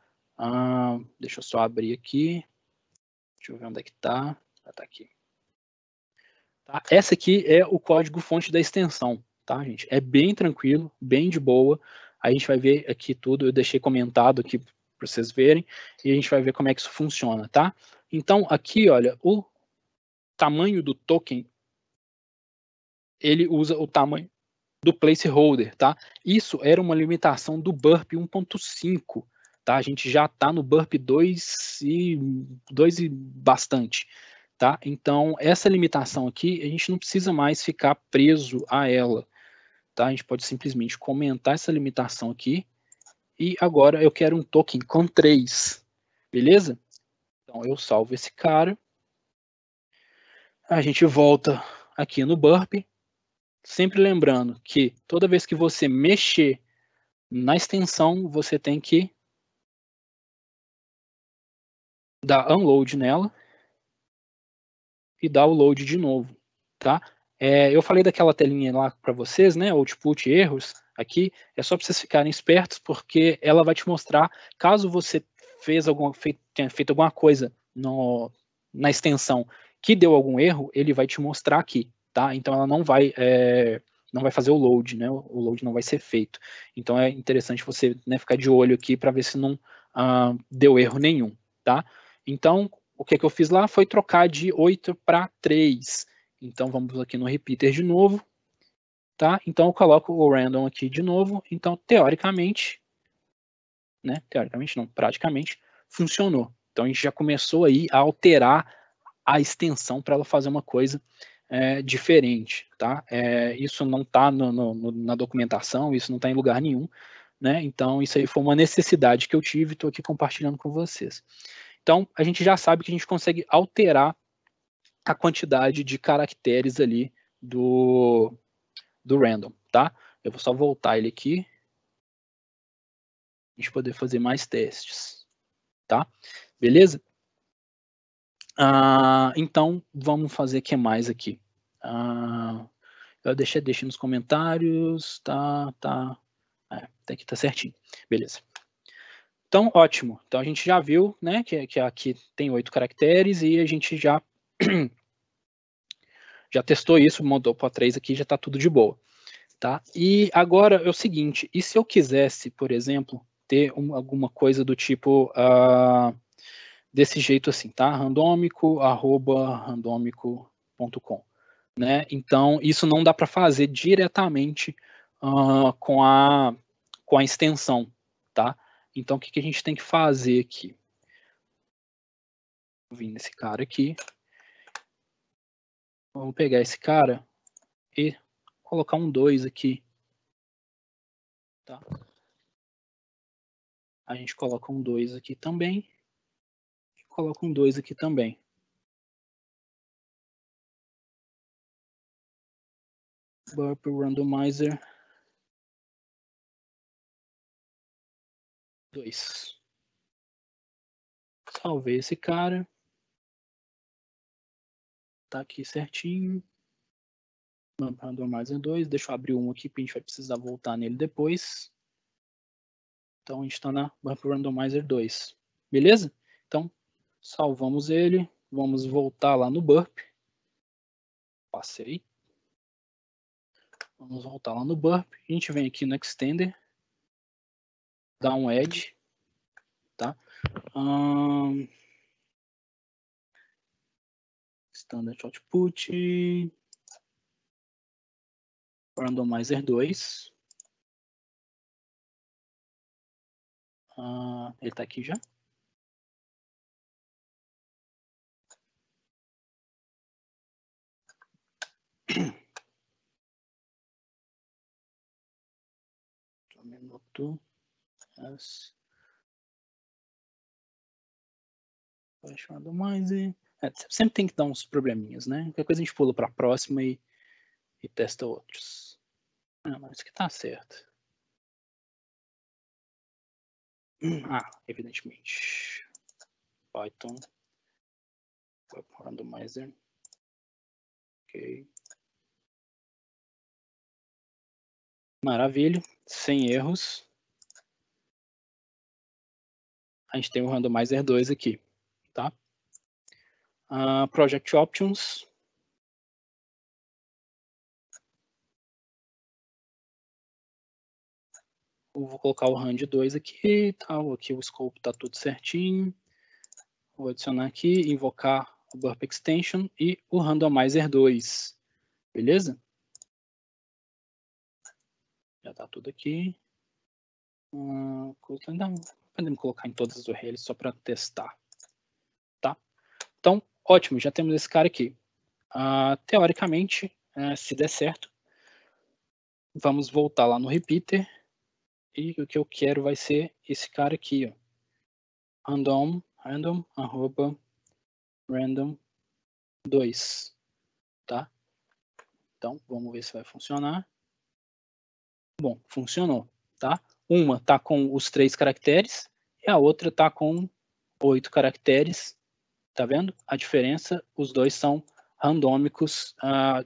Deixa eu só abrir aqui. Deixa eu ver onde é que tá. Tá aqui. Tá? Essa aqui é o código-fonte da extensão, tá, gente? É bem tranquilo, bem de boa. A gente vai ver aqui tudo, eu deixei comentado aqui para vocês verem, e a gente vai ver como é que isso funciona, tá? Então, aqui, olha, o tamanho do token, ele usa o tamanho do placeholder, tá? Isso era uma limitação do Burp 1.5, tá? A gente já está no Burp 2 e bastante, tá? Então, essa limitação aqui, a gente não precisa mais ficar preso a ela, tá? A gente pode simplesmente comentar essa limitação aqui, e agora eu quero um token com 3, beleza? Então, eu salvo esse cara, a gente volta aqui no Burp, sempre lembrando que toda vez que você mexer na extensão, você tem que dar unload nela e dar o load de novo, tá? Eu falei daquela telinha lá para vocês, né? Output erros aqui, é só para vocês ficarem espertos, porque ela vai te mostrar, caso você tenha feito alguma coisa na extensão que deu algum erro, ele vai te mostrar aqui, tá? Então ela não vai fazer o load, né? O load não vai ser feito. Então é interessante você, né, ficar de olho aqui para ver se não deu erro nenhum, tá? Então, o que eu fiz lá foi trocar de 8 para 3. Então, vamos aqui no repeater de novo, tá? Então, eu coloco o random aqui de novo. Então, teoricamente, né? Teoricamente não, praticamente, funcionou. Então, a gente já começou aí a alterar a extensão para ela fazer uma coisa diferente, tá? Isso não está na documentação, isso não está em lugar nenhum, né? Então, isso aí foi uma necessidade que eu tive e estou aqui compartilhando com vocês. Então, a gente já sabe que a gente consegue alterar a quantidade de caracteres ali do random, tá? Eu vou só voltar ele aqui, a gente poder fazer mais testes, tá? Beleza? Então, vamos fazer o que mais aqui? Eu deixei nos comentários, tá. Aqui tá certinho, beleza. Então, ótimo. Então, a gente já viu, né, que aqui tem 8 caracteres e a gente já testou isso, mudou para 3 aqui, já está tudo de boa. Tá? E agora é o seguinte, e se eu quisesse, por exemplo, ter alguma coisa do tipo desse jeito assim, tá? randômico@randômico.com, né? Então, isso não dá para fazer diretamente com a extensão, tá? Então, o que a gente tem que fazer aqui? Vou vir nesse cara aqui. Vamos pegar esse cara e colocar um 2 aqui. Tá? A gente coloca um 2 aqui também. E coloca um 2 aqui também. Burp Randomizer 2. Salvei esse cara. Tá aqui certinho. Burp Randomizer 2. Deixa eu abrir um aqui, porque a gente vai precisar voltar nele depois. Então a gente está na Burp Randomizer 2. Beleza? Então, salvamos ele. Vamos voltar lá no Burp. Passei. Vamos voltar lá no Burp. A gente vem aqui no Extender. Dá um Add. Tá? Standard Output. Randomizer 2. Ele está aqui já. Um minuto. Yes. Randomizer. Sempre tem que dar uns probleminhas, né? Qualquer coisa a gente pula para a próxima e testa outros. Mas isso aqui tá certo. Evidentemente. Python. Randomizer. Ok. Maravilha. Sem erros. A gente tem o Randomizer 2 aqui. Tá? Project Options. Eu vou colocar o Rand 2 aqui. Tá? Aqui o scope tá tudo certinho. Vou adicionar aqui, invocar o Burp Extension e o Randomizer 2. Beleza? Já está tudo aqui. Podemos colocar em todas as URLs só para testar. Tá? Então, ótimo, já temos esse cara aqui. Teoricamente, se der certo, vamos voltar lá no repeater. E o que eu quero vai ser esse cara aqui, ó. random_random2. Tá? Então, vamos ver se vai funcionar. Bom, funcionou, tá? Uma tá com os 3 caracteres e a outra tá com 8 caracteres. Tá vendo? A diferença, os dois são randômicos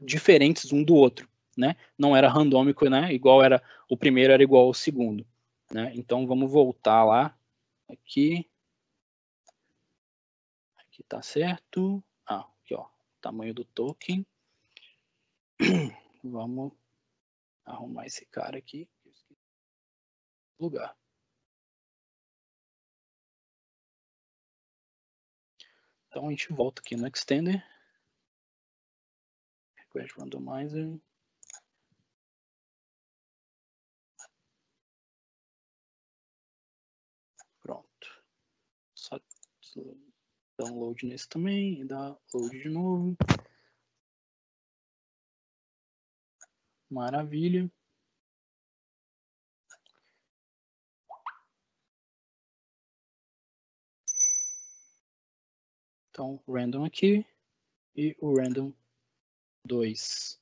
diferentes um do outro, né? Não era randômico, né? Igual era o primeiro, era igual ao segundo, né? Então vamos voltar lá. Aqui tá certo. Aqui, ó, tamanho do token. Vamos arrumar esse cara aqui. Lugar. Então a gente volta aqui no Extender. Request Randomizer. Pronto. Só download nesse também e dá load de novo. Maravilha. Então, random aqui e o random 2.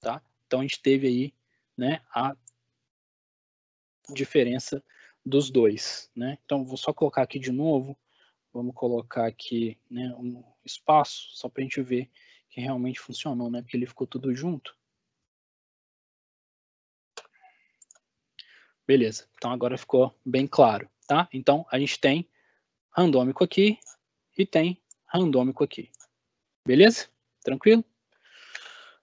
Tá? Então, a gente teve aí, né, a diferença dos dois. Né? Então, vou só colocar aqui de novo. Vamos colocar aqui, né, um espaço, só para a gente ver que realmente funcionou, né? Porque ele ficou tudo junto. Beleza. Então, agora ficou bem claro. Tá? Então, a gente tem randômico aqui e tem randômico aqui. Beleza? Tranquilo?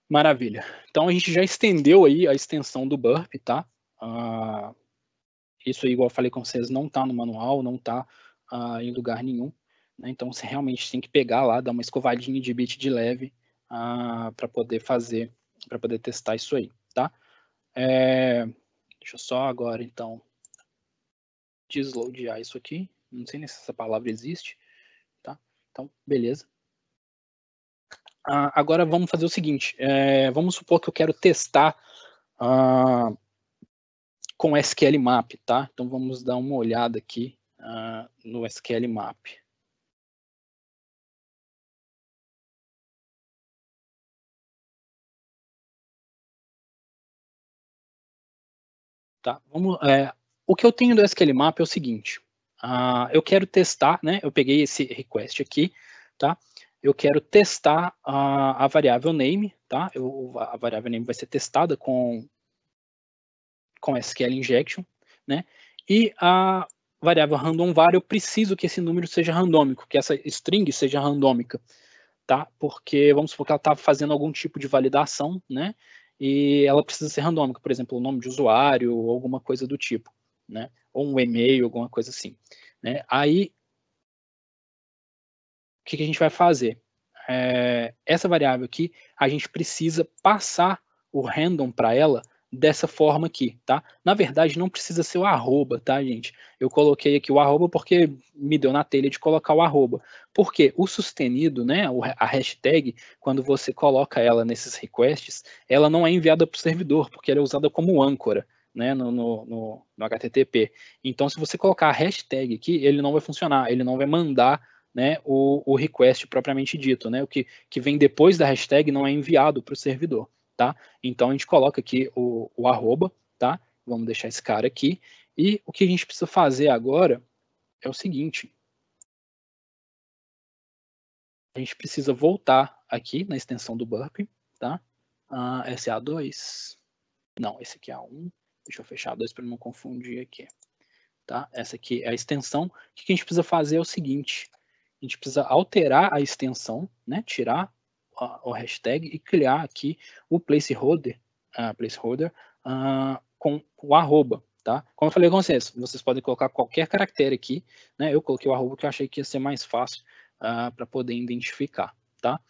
Maravilha. Então a gente já estendeu aí a extensão do burp, tá? Isso aí, igual eu falei com vocês, não tá no manual, não tá em lugar nenhum, né? Então você realmente tem que pegar lá, dar uma escovadinha de bit de leve para poder fazer, para poder testar isso aí, tá? Deixa eu só agora, então, desloadear isso aqui. Não sei nem se essa palavra existe, tá? Então, beleza. Agora vamos fazer o seguinte, vamos supor que eu quero testar com SQL Map, tá? Então vamos dar uma olhada aqui no SQL Map. Tá? O que eu tenho do SQL Map é o seguinte, eu quero testar, né? Eu peguei esse request aqui, tá? Eu quero testar a variável name, tá? A variável name vai ser testada com SQL injection, né? E a variável random var, eu preciso que esse número seja randômico, que essa string seja randômica, tá? Porque vamos supor que ela está fazendo algum tipo de validação, né? E ela precisa ser randômica, por exemplo, o nome de usuário ou alguma coisa do tipo, né? Ou um e-mail, alguma coisa assim, né? Aí, o que a gente vai fazer? Essa variável aqui, a gente precisa passar o random para ela dessa forma aqui, tá? Na verdade, não precisa ser o arroba, tá, gente? Eu coloquei aqui o arroba porque me deu na telha de colocar o arroba. Porque o sustenido, né, a hashtag, quando você coloca ela nesses requests, ela não é enviada para o servidor, porque ela é usada como âncora, né, no HTTP. Então, se você colocar a hashtag aqui, ele não vai funcionar, ele não vai mandar, né, o request propriamente dito, né, o que vem depois da hashtag não é enviado para o servidor, tá? Então a gente coloca aqui o arroba, tá? Vamos deixar esse cara aqui. E o que a gente precisa fazer agora é o seguinte. A gente precisa voltar aqui na extensão do burp, tá? Esse é A2. Não, esse aqui é A1. Deixa eu fechar A2 para não confundir aqui. Tá? Essa aqui é a extensão. O que a gente precisa fazer é o seguinte. A gente precisa alterar a extensão, né? Tirar o hashtag e criar aqui o placeholder com o arroba, tá? Como eu falei com vocês podem colocar qualquer caractere aqui, né? Eu coloquei o arroba que eu achei que ia ser mais fácil para poder identificar, tá?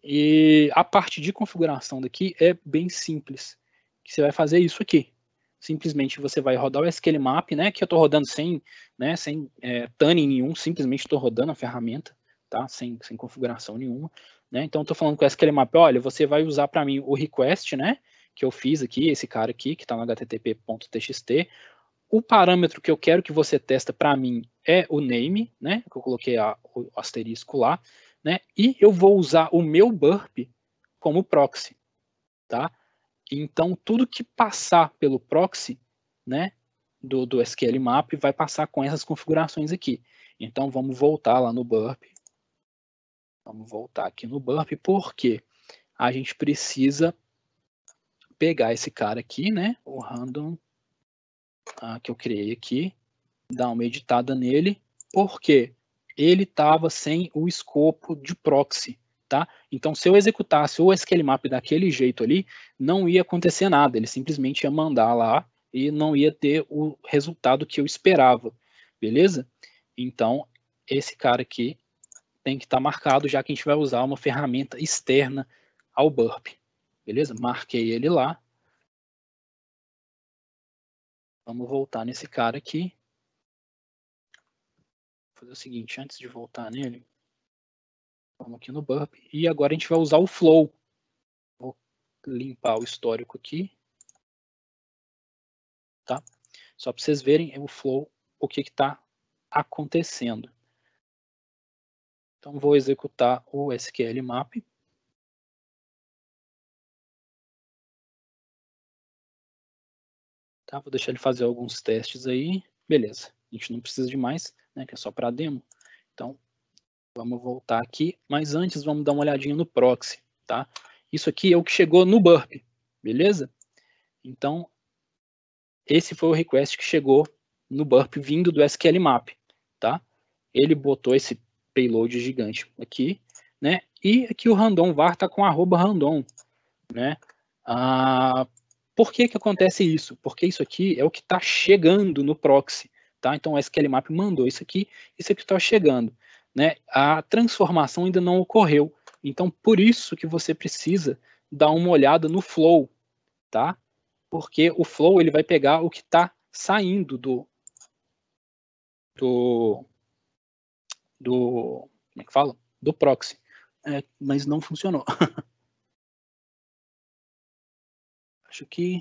E a parte de configuração daqui é bem simples. Você vai fazer isso aqui. Simplesmente você vai rodar o SQL Map, né? Que eu estou rodando sem tuning nenhum, simplesmente estou rodando a ferramenta, tá? Sem configuração nenhuma, né? Então estou falando com o SQL Map, olha, você vai usar para mim o request, né? Que eu fiz aqui, esse cara aqui, que está no http.txt. O parâmetro que eu quero que você testa para mim é o name, né? Que eu coloquei o asterisco lá, né? E eu vou usar o meu burp como proxy, tá? Então tudo que passar pelo proxy, né? Do SQL Map vai passar com essas configurações aqui. Então vamos voltar lá no burp. Vamos voltar aqui no burp porque a gente precisa pegar esse cara aqui, né? O random que eu criei aqui, dar uma editada nele, porque ele estava sem o escopo de proxy, tá? Então, se eu executasse o SQL Map daquele jeito ali, não ia acontecer nada, ele simplesmente ia mandar lá e não ia ter o resultado que eu esperava, beleza? Então, esse cara aqui tem que estar marcado, já que a gente vai usar uma ferramenta externa ao burp, beleza? Marquei ele lá. Vamos voltar nesse cara aqui. Vou fazer o seguinte, antes de voltar nele, vamos aqui no burp. E agora a gente vai usar o flow. Vou limpar o histórico aqui. Tá? Só para vocês verem o flow, o que está acontecendo. Então vou executar o SQL Map. Tá? Vou deixar ele fazer alguns testes aí. Beleza. A gente não precisa de mais, né? Que é só para demo. Então vamos voltar aqui. Mas antes vamos dar uma olhadinha no proxy. Tá? Isso aqui é o que chegou no burp. Beleza? Então esse foi o request que chegou no burp vindo do SQL Map, tá? Ele botou esse payload gigante aqui, né? E aqui o random var tá com @random, né? Por que que acontece isso? Porque isso aqui é o que está chegando no proxy, tá? Então o SQLMap mandou isso aqui está chegando, né? A transformação ainda não ocorreu, então por isso que você precisa dar uma olhada no flow, tá? Porque o flow ele vai pegar o que está saindo do como é que fala? Do proxy. Mas não funcionou. Acho que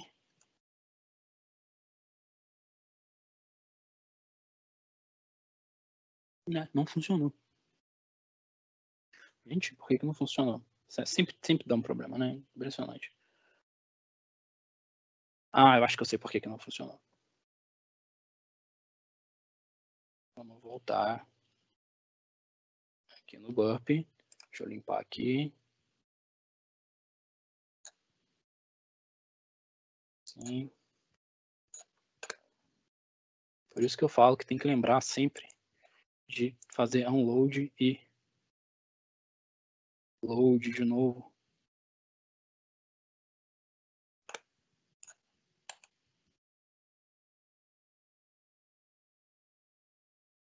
não funcionou. Gente, por que não funcionou? Sempre dá um problema, né? Impressionante. Eu acho que eu sei por que não funcionou. Vamos voltar aqui no Burp. Deixa eu limpar aqui. Sim. Por isso que eu falo que tem que lembrar sempre de fazer unload e load de novo.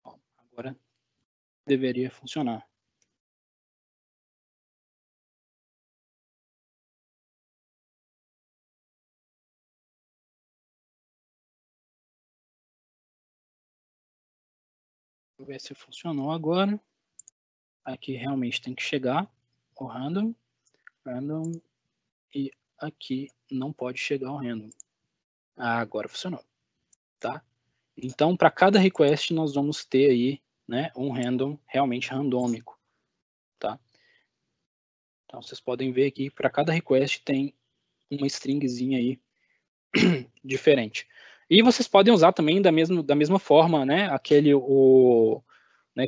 Bom, agora deveria funcionar. Vou ver se funcionou agora. Aqui realmente tem que chegar o random, e aqui não pode chegar o random. Agora funcionou, tá? Então, para cada request, nós vamos ter aí, né, um random realmente randômico, tá? Então, vocês podem ver aqui, para cada request tem uma stringzinha aí diferente. E vocês podem usar também da mesma forma, né,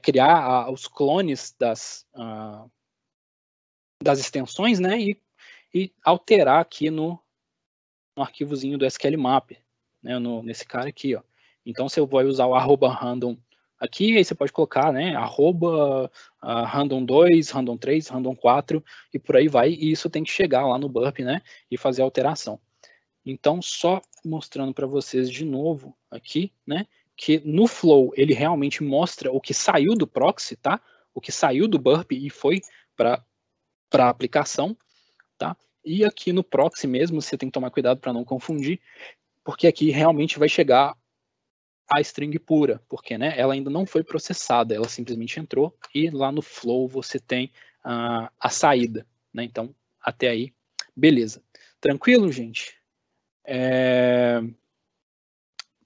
criar os clones das extensões, né, e alterar aqui no arquivozinho do SQLMap, né, nesse cara aqui, ó. Então você vai usar o @random aqui, aí você pode colocar, né, @random2, random3, random4 e por aí vai, e isso tem que chegar lá no Burp, né, e fazer a alteração. Então, só mostrando para vocês de novo aqui, né, que no Flow ele realmente mostra o que saiu do proxy, tá? O que saiu do Burp e foi para a aplicação, tá? E aqui no proxy mesmo, você tem que tomar cuidado para não confundir, porque aqui realmente vai chegar a string pura, porque, né, ela ainda não foi processada, ela simplesmente entrou e lá no Flow você tem a saída, né? Então, até aí, beleza. Tranquilo, gente?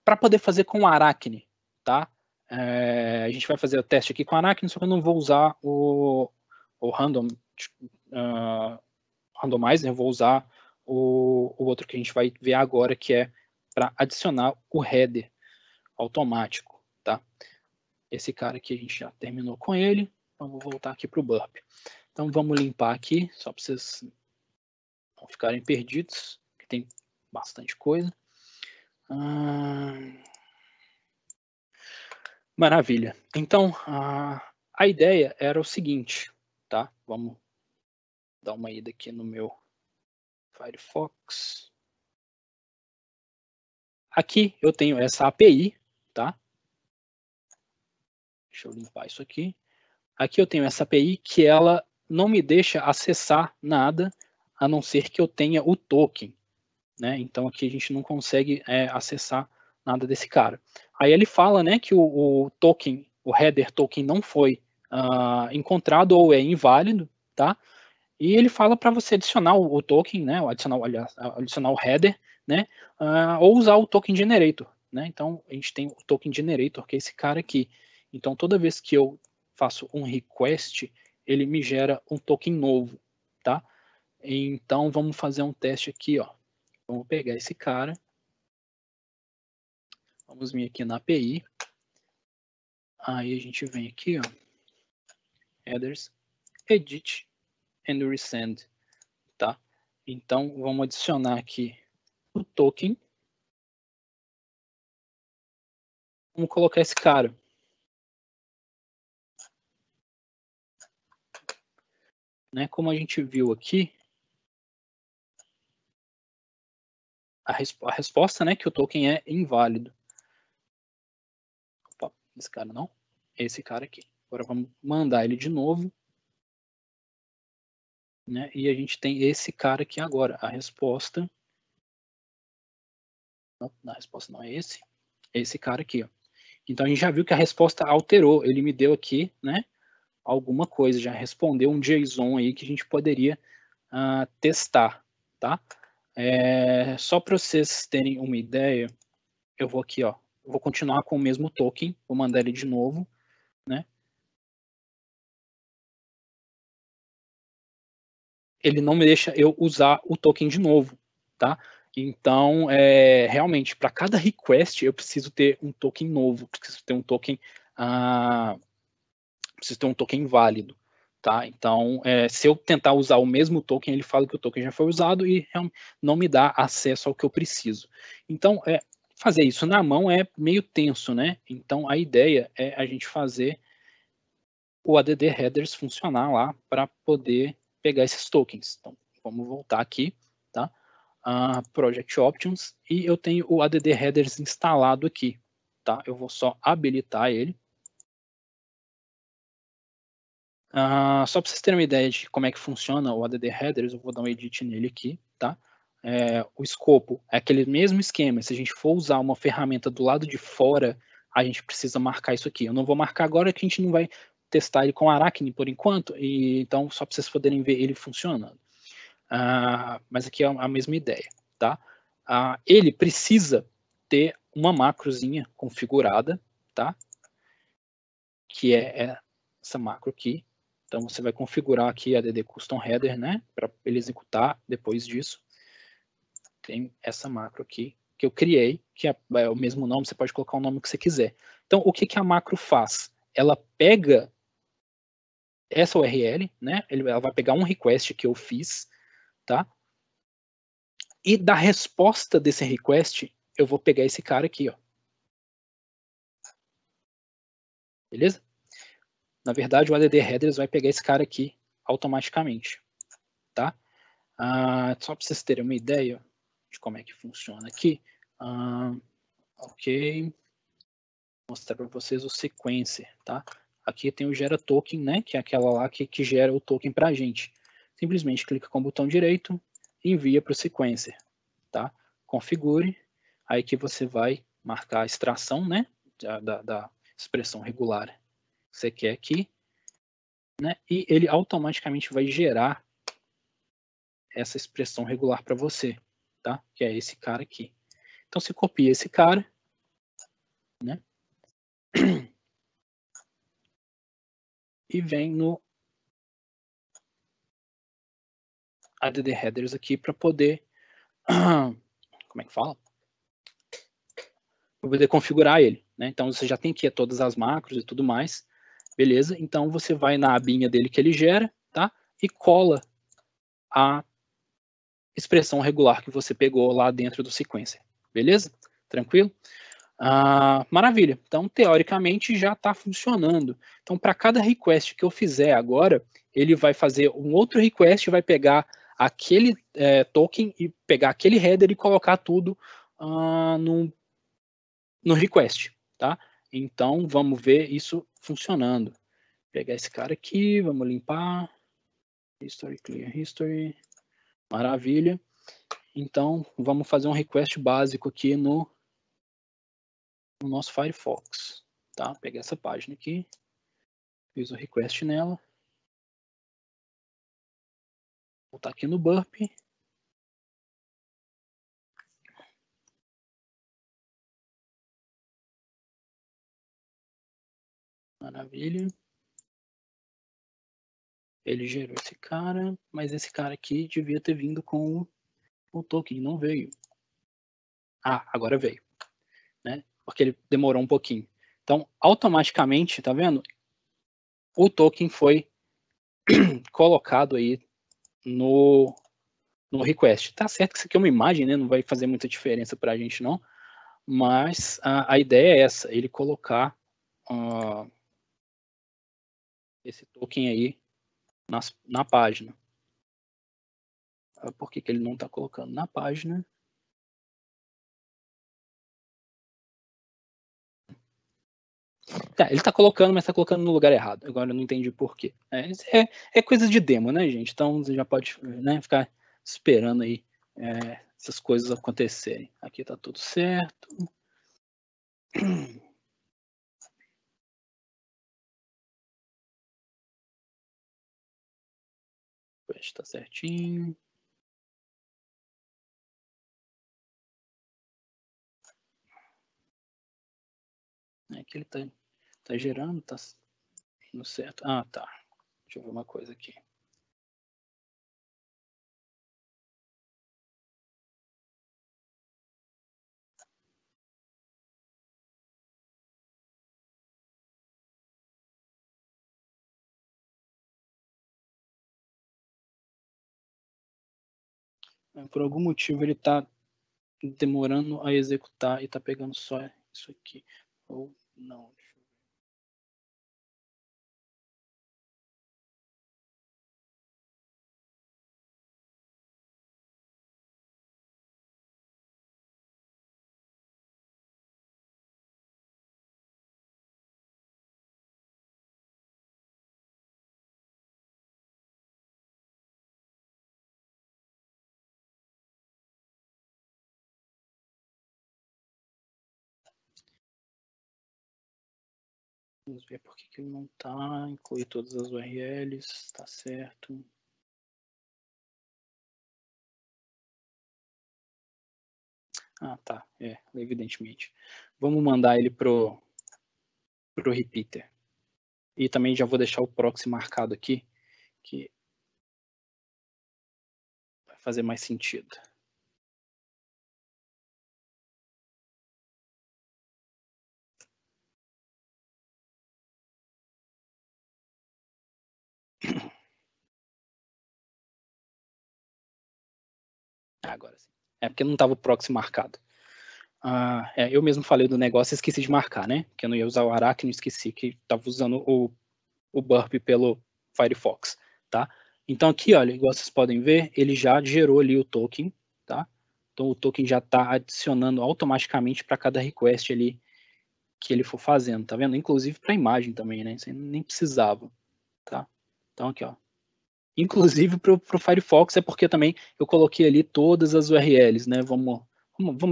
Para poder fazer com o Arachne, tá? A gente vai fazer o teste aqui com o Arachne, só que eu não vou usar o randomizer, eu vou usar o outro que a gente vai ver agora, que é para adicionar o header automático, tá? Esse cara aqui a gente já terminou com ele, vamos voltar aqui para o Burp. Então vamos limpar aqui, só para vocês não ficarem perdidos, que tem bastante coisa. Maravilha. Então, a ideia era o seguinte, tá? Vamos dar uma ida aqui no meu Firefox. Aqui eu tenho essa API, tá? Deixa eu limpar isso aqui. Aqui eu tenho essa API que ela não me deixa acessar nada, a não ser que eu tenha o token, né? Então aqui a gente não consegue acessar nada desse cara. Aí ele fala, né, que o token, o header token não foi encontrado ou é inválido, tá? E ele fala para você adicionar o token, né, adicionar o header, né, ou usar o token generator, né? Então a gente tem o token generator, que é esse cara aqui. Então toda vez que eu faço um request, ele me gera um token novo, tá? Então vamos fazer um teste aqui, ó. Vamos pegar esse cara, vamos vir aqui na API, aí a gente vem aqui, ó, headers, edit and resend, tá? Então vamos adicionar aqui o token, vamos colocar esse cara. Né, como a gente viu aqui, a resposta, né, que o token é inválido. Opa, esse cara não, esse cara aqui. Agora vamos mandar ele de novo, né, e a gente tem esse cara aqui agora. A resposta, não, a resposta não é esse cara aqui, ó. Então a gente já viu que a resposta alterou, ele me deu aqui, né, alguma coisa, já respondeu um JSON aí que a gente poderia testar, tá? Só para vocês terem uma ideia, eu vou aqui, ó, vou continuar com o mesmo token, vou mandar ele de novo, né? Ele não me deixa eu usar o token de novo, tá? Então, realmente, para cada request eu preciso ter um token novo, preciso ter um token válido, tá? Então, se eu tentar usar o mesmo token, ele fala que o token já foi usado e não me dá acesso ao que eu preciso. Então, fazer isso na mão é meio tenso, né? Então, a ideia é a gente fazer o add headers funcionar lá para poder pegar esses tokens. Então, vamos voltar aqui, tá? Project Options, e eu tenho o add headers instalado aqui, tá? Eu vou só habilitar ele. Só para vocês terem uma ideia de como é que funciona o add headers, eu vou dar um edit nele aqui, tá? O escopo é aquele mesmo esquema. Se a gente for usar uma ferramenta do lado de fora, a gente precisa marcar isso aqui. Eu não vou marcar agora que a gente não vai testar ele com Arachne por enquanto, então só para vocês poderem ver ele funcionando. Mas aqui é a mesma ideia, tá? Ele precisa ter uma macrozinha configurada, tá? Que é essa macro aqui. Então você vai configurar aqui a add custom header, né, para ele executar depois disso. Tem essa macro aqui que eu criei, que é o mesmo nome, você pode colocar o nome que você quiser. Então o que a macro faz? Ela pega essa URL, né, ela vai pegar um request que eu fiz, tá? E da resposta desse request, eu vou pegar esse cara aqui, ó. Beleza? Na verdade, o add headers vai pegar esse cara aqui automaticamente, tá? Só para vocês terem uma ideia de como é que funciona aqui. Ok. Vou mostrar para vocês o sequencer, tá? Aqui tem o gera token, né? Que é aquela lá que gera o token para a gente. Simplesmente clica com o botão direito e envia para o sequencer, tá? Configure. Aí que você vai marcar a extração, né? Da expressão regular que você quer aqui, né? E ele automaticamente vai gerar essa expressão regular para você, tá? Que é esse cara aqui. Então você copia esse cara, né? E vem no add headers aqui para poder, como é que fala? Para poder configurar ele, né? Então você já tem aqui todas as macros e tudo mais, beleza? Então você vai na abinha dele que ele gera, tá? E cola a expressão regular que você pegou lá dentro do sequencer, beleza? Tranquilo? Maravilha. Então, teoricamente, já está funcionando. Então, para cada request que eu fizer agora, ele vai fazer um outro request, vai pegar aquele token e pegar aquele header e colocar tudo no request, tá? Então, vamos ver isso funcionando. Vou pegar esse cara aqui, vamos limpar. History, clear history. Maravilha. Então, vamos fazer um request básico aqui no nosso Firefox, tá? Pegar essa página aqui, fiz o request nela, voltar aqui no Burp, maravilha, ele gerou esse cara, mas esse cara aqui devia ter vindo com o token, não veio. Agora veio, né? Porque ele demorou um pouquinho. Então, automaticamente, tá vendo? O token foi colocado aí no request. Tá certo que isso aqui é uma imagem, né? Não vai fazer muita diferença para a gente, não. Mas a ideia é essa, ele colocar esse token aí na página. Por que ele não está colocando na página? Ele tá colocando, mas tá colocando no lugar errado. Agora eu não entendi por quê. É coisa de demo, né, gente? Então você já pode, né, ficar esperando aí essas coisas acontecerem. Aqui tá tudo certo. Está certinho. Aqui ele tá gerando, tá no certo. Ah, tá. Deixa eu ver uma coisa aqui. Por algum motivo ele tá demorando a executar e tá pegando só isso aqui. Ou não. Vamos ver por que ele não tá. Incluir todas as URLs, tá certo. Ah, tá. Evidentemente. Vamos mandar ele pro repeater. E também já vou deixar o proxy marcado aqui, que vai fazer mais sentido. Agora sim. Porque não estava o proxy marcado. Eu mesmo falei do negócio e esqueci de marcar, né? Que eu não ia usar o Arachnid, esqueci que estava usando o Burp pelo Firefox, tá? Então aqui, olha, igual vocês podem ver, ele já gerou ali o token, tá? Então o token já está adicionando automaticamente para cada request ali que ele for fazendo, tá vendo? Inclusive para a imagem também, né? Isso nem precisava, tá? Então aqui, ó. Inclusive para o Firefox é porque também eu coloquei ali todas as URLs, né? Vamos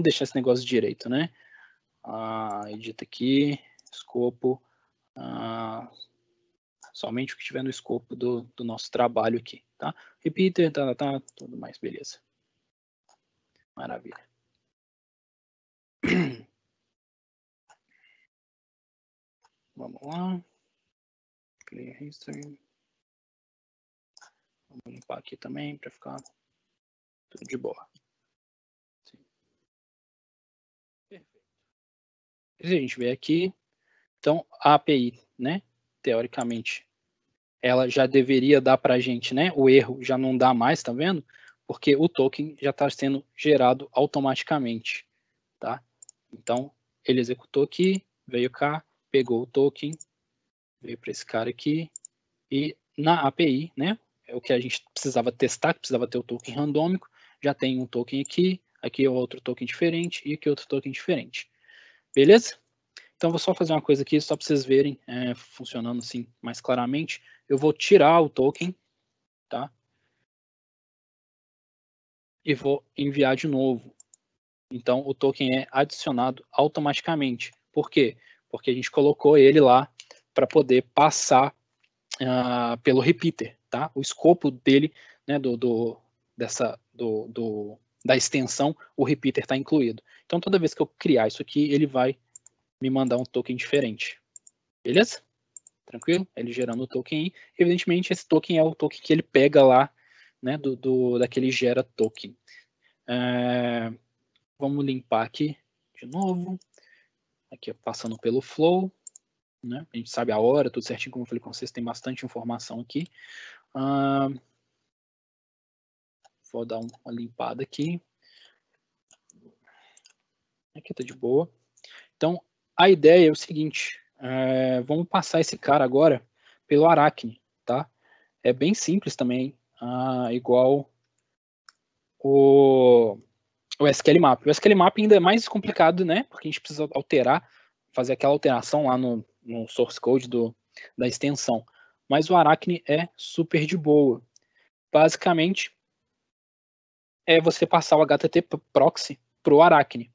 deixar esse negócio direito, né? Edita aqui, escopo, somente o que estiver no escopo do nosso trabalho aqui, tá? Repeater, tudo mais, beleza. Maravilha. Vamos lá. Clear history. Vamos limpar aqui também para ficar tudo de boa. Sim. Perfeito. Se a gente vê aqui, então a API, né? Teoricamente, ela já deveria dar para a gente, né? O erro já não dá mais, tá vendo? Porque o token já está sendo gerado automaticamente, tá? Então, ele executou aqui, veio cá, pegou o token, veio para esse cara aqui, e na API, né? É o que a gente precisava testar, que precisava ter o token randômico, já tem um token aqui é outro token diferente, e aqui outro token diferente. Beleza? Então, vou só fazer uma coisa aqui, só para vocês verem, funcionando assim mais claramente. Eu vou tirar o token, tá? E vou enviar de novo. Então, o token é adicionado automaticamente. Por quê? Porque a gente colocou ele lá para poder passar pelo repeater, tá? O escopo dele, né, da extensão, o repeater está incluído. Então, toda vez que eu criar isso aqui, ele vai me mandar um token diferente. Beleza? Tranquilo? Ele gerando o token aí. Evidentemente, esse token é o token que ele pega lá, né, daquele gera token. Vamos limpar aqui de novo. Aqui passando pelo flow. Né? A gente sabe a hora, tudo certinho, como eu falei com vocês, tem bastante informação aqui. Vou dar uma limpada aqui. Aqui tá de boa. Então, a ideia é o seguinte, vamos passar esse cara agora pelo Arachnid, tá? É bem simples também, igual o SQL Map. O SQL Map ainda é mais complicado, né? Porque a gente precisa fazer aquela alteração lá no no source code da extensão. Mas o Arachne é super de boa. Basicamente, é você passar o HTTP proxy para o Arachne,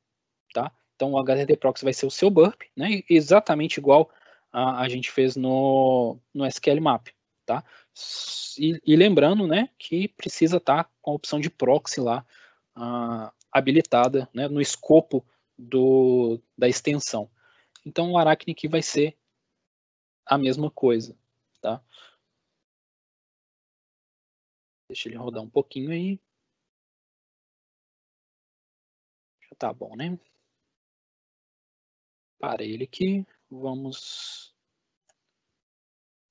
tá? Então, o HTTP proxy vai ser o seu burp, né? Exatamente igual a gente fez no SQL Map, tá? E lembrando, né, que precisa estar com a opção de proxy lá habilitada, né, no escopo da extensão. Então, o Arachne aqui vai ser a mesma coisa, tá? Deixa ele rodar um pouquinho aí. Já tá bom, né? Para ele aqui, vamos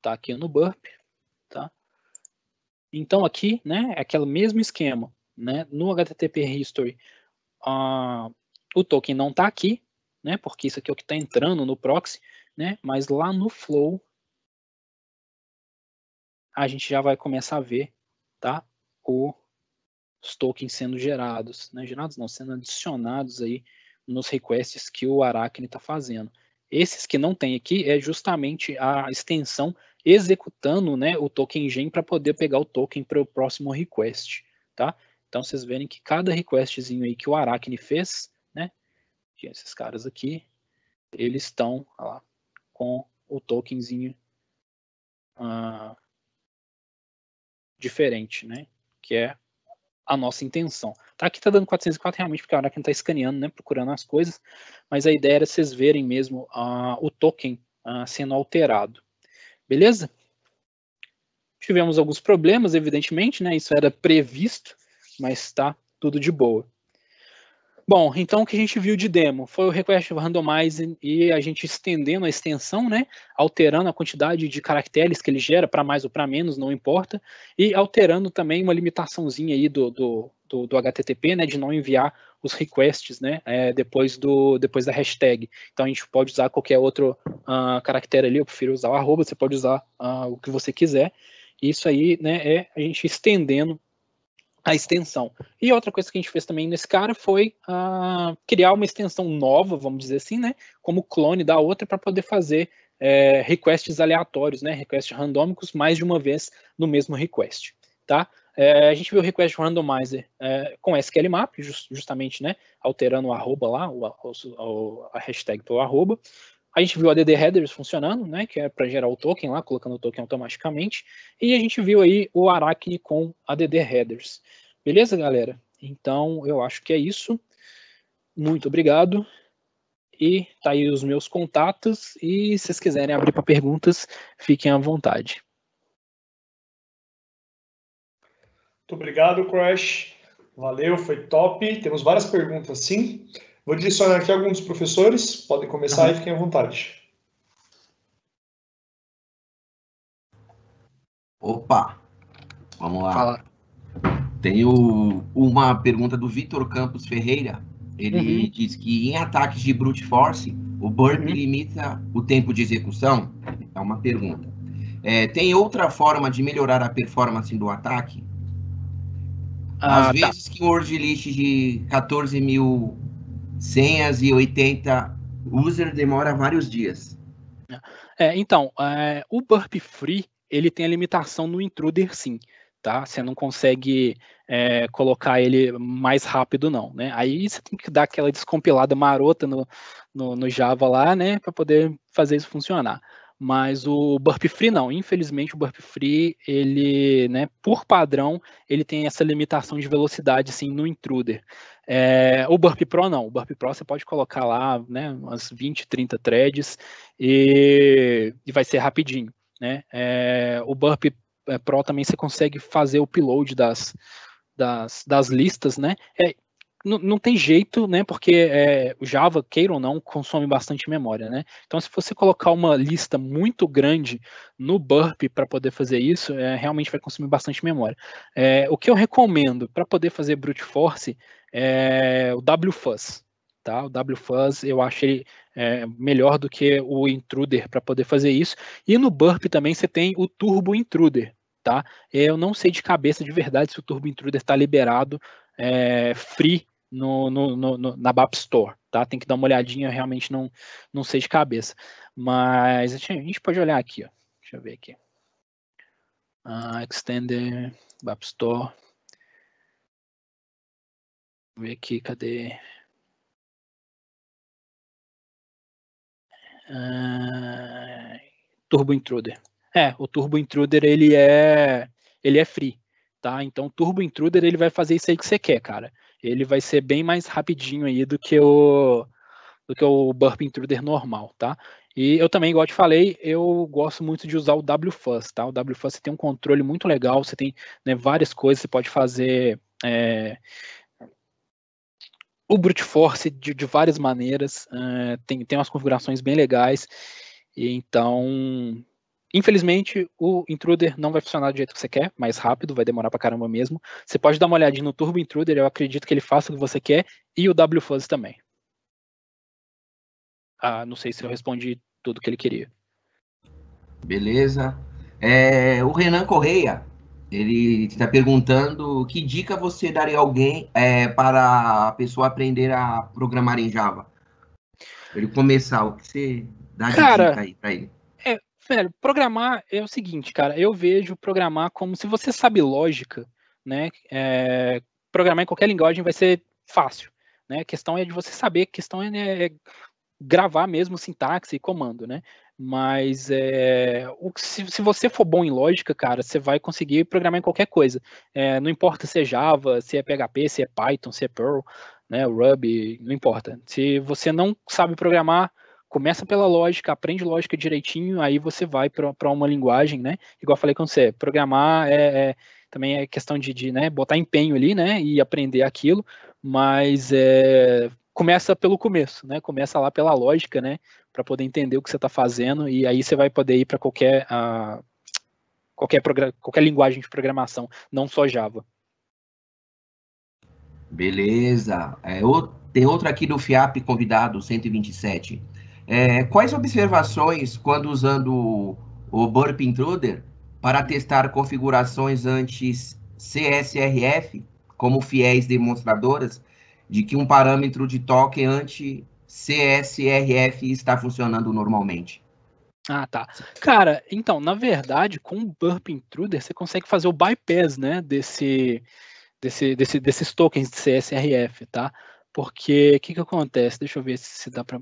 tá aqui no burp, tá? Então aqui, né, é aquele mesmo esquema, né? No HTTP History, o token não tá aqui, né? Porque isso aqui é o que está entrando no proxy, né? Mas lá no flow a gente já vai começar a ver, tá? Os tokens sendo gerados, né? Gerados não, sendo adicionados aí nos requests que o Arachne está fazendo. Esses que não tem aqui é justamente a extensão executando, né, o token gen para poder pegar o token para o próximo request, tá? Então vocês verem que cada requestzinho aí que o Arachne fez, né, que esses caras aqui, eles estão lá com o tokenzinho diferente, né, que é a nossa intenção. Tá, aqui tá dando 404 realmente porque a Arachne tá escaneando, né, procurando as coisas, mas a ideia era vocês verem mesmo o token sendo alterado. Beleza? Tivemos alguns problemas, evidentemente, né, isso era previsto, mas tá tudo de boa. Bom, então o que a gente viu de demo foi o request randomizing e a gente estendendo a extensão, né, alterando a quantidade de caracteres que ele gera, para mais ou para menos, não importa, e alterando também uma limitaçãozinha aí do HTTP, né, de não enviar os requests, né, depois da hashtag. Então a gente pode usar qualquer outro caractere ali, eu prefiro usar o arroba, você pode usar o que você quiser. Isso aí, né, é a gente estendendo a extensão. E outra coisa que a gente fez também nesse cara foi criar uma extensão nova, vamos dizer assim, né, como clone da outra para poder fazer requests aleatórios, né, requests randômicos mais de uma vez no mesmo request, tá? A gente viu o request randomizer com SQL Map, justamente, né, alterando o arroba lá, a hashtag pelo arroba. A gente viu o ADD Headers funcionando, né, que é para gerar o token lá, colocando o token automaticamente. E a gente viu aí o Arachne com ADD Headers. Beleza, galera? Então, eu acho que é isso. Muito obrigado. E tá aí os meus contatos. E se vocês quiserem abrir para perguntas, fiquem à vontade. Muito obrigado, Crash. Valeu, foi top. Temos várias perguntas, sim. Vou direcionar aqui alguns professores. Podem começar e fiquem à vontade. Opa, vamos lá. Fala. Tenho uma pergunta do Vitor Campos Ferreira. Ele diz que em ataques de brute force, o burp limita o tempo de execução? É uma pergunta. Tem outra forma de melhorar a performance do ataque? Às vezes que um word list de 14 mil senhas e 80 user demora vários dias. Então, o burp free, ele tem a limitação no intruder, sim. Tá? Você não consegue colocar ele mais rápido, não, né? Aí você tem que dar aquela descompilada marota no Java lá, né, para poder fazer isso funcionar. Mas o burp free não, infelizmente o burp free, ele, né, por padrão, ele tem essa limitação de velocidade, assim, no intruder. O burp pro não, o burp pro você pode colocar lá, né, umas 20, 30 threads e vai ser rapidinho, né? O burp Pro também você consegue fazer o upload das listas, né? Não tem jeito, né? Porque o Java, queira ou não, consome bastante memória, né? Então, se você colocar uma lista muito grande no burp para poder fazer isso, realmente vai consumir bastante memória. O que eu recomendo para poder fazer brute force é o wfuzz. Tá? O wfuzz eu acho ele melhor do que o intruder para poder fazer isso. E no burp também você tem o turbo intruder. Tá? Eu não sei de cabeça de verdade se o Turbo Intruder está liberado free na BAP Store, tá? Tem que dar uma olhadinha, eu realmente não sei de cabeça. Mas a gente pode olhar aqui, ó. Deixa eu ver aqui. Extender, BAP Store. Vou ver aqui, cadê? Turbo Intruder. O Turbo Intruder, ele é free, tá? Então o Turbo Intruder, ele vai fazer isso aí que você quer, cara. Ele vai ser bem mais rapidinho aí do que o Burp Intruder normal, tá? E eu também, igual eu te falei, eu gosto muito de usar o WFuzz, tá? O WFuzz você tem um controle muito legal, você tem, né, várias coisas, você pode fazer o brute force de várias maneiras, tem umas configurações bem legais, e então, infelizmente, o Intruder não vai funcionar do jeito que você quer, mais rápido, vai demorar pra caramba mesmo. Você pode dar uma olhadinha no Turbo Intruder, eu acredito que ele faça o que você quer, e o WFuzz também. Não sei se eu respondi tudo que ele queria. Beleza. O Renan Correia, ele está perguntando que dica você daria a alguém para a pessoa aprender a programar em Java? Ele começar, o que você dá de dica aí para ele? Velho, programar é o seguinte, cara, eu vejo programar como se você sabe lógica, né, programar em qualquer linguagem vai ser fácil, né, a questão é de você saber, a questão é gravar mesmo sintaxe e comando, né? Mas se você for bom em lógica, cara, você vai conseguir programar em qualquer coisa. Não importa se é Java, se é PHP, se é Python, se é Perl, né? Ruby, não importa. Se você não sabe programar, começa pela lógica, aprende lógica direitinho, aí você vai para uma linguagem, né? Igual eu falei com você, programar também é questão de né, botar empenho ali, né? E aprender aquilo, mas começa pelo começo, né? Começa lá pela lógica, né? Para poder entender o que você está fazendo, e aí você vai poder ir para qualquer linguagem de programação, não só Java. Beleza. Tem outro aqui do FIAP convidado, 127. Quais observações quando usando o Burp Intruder para testar configurações antes CSRF, como fiéis demonstradoras, de que um parâmetro de token anti-CSRF está funcionando normalmente? Tá. Cara, então, na verdade, com o Burp Intruder, você consegue fazer o bypass, né, desses tokens de CSRF, tá? Porque, o que acontece? Deixa eu ver se dá para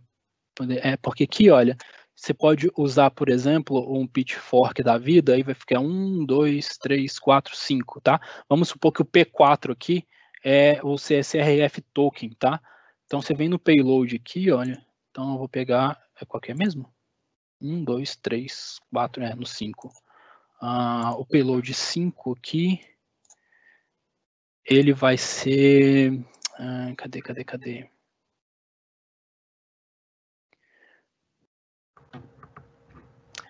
poder... porque aqui, olha, você pode usar, por exemplo, um pitchfork da vida, aí vai ficar 1, 2, 3, 4, 5, tá? Vamos supor que o P4 aqui é o CSRF token, tá? Então, você vem no payload aqui, olha, então eu vou pegar, qual que é mesmo? 1, 2, 3, 4, no 5. O payload 5 aqui, ele vai ser... cadê?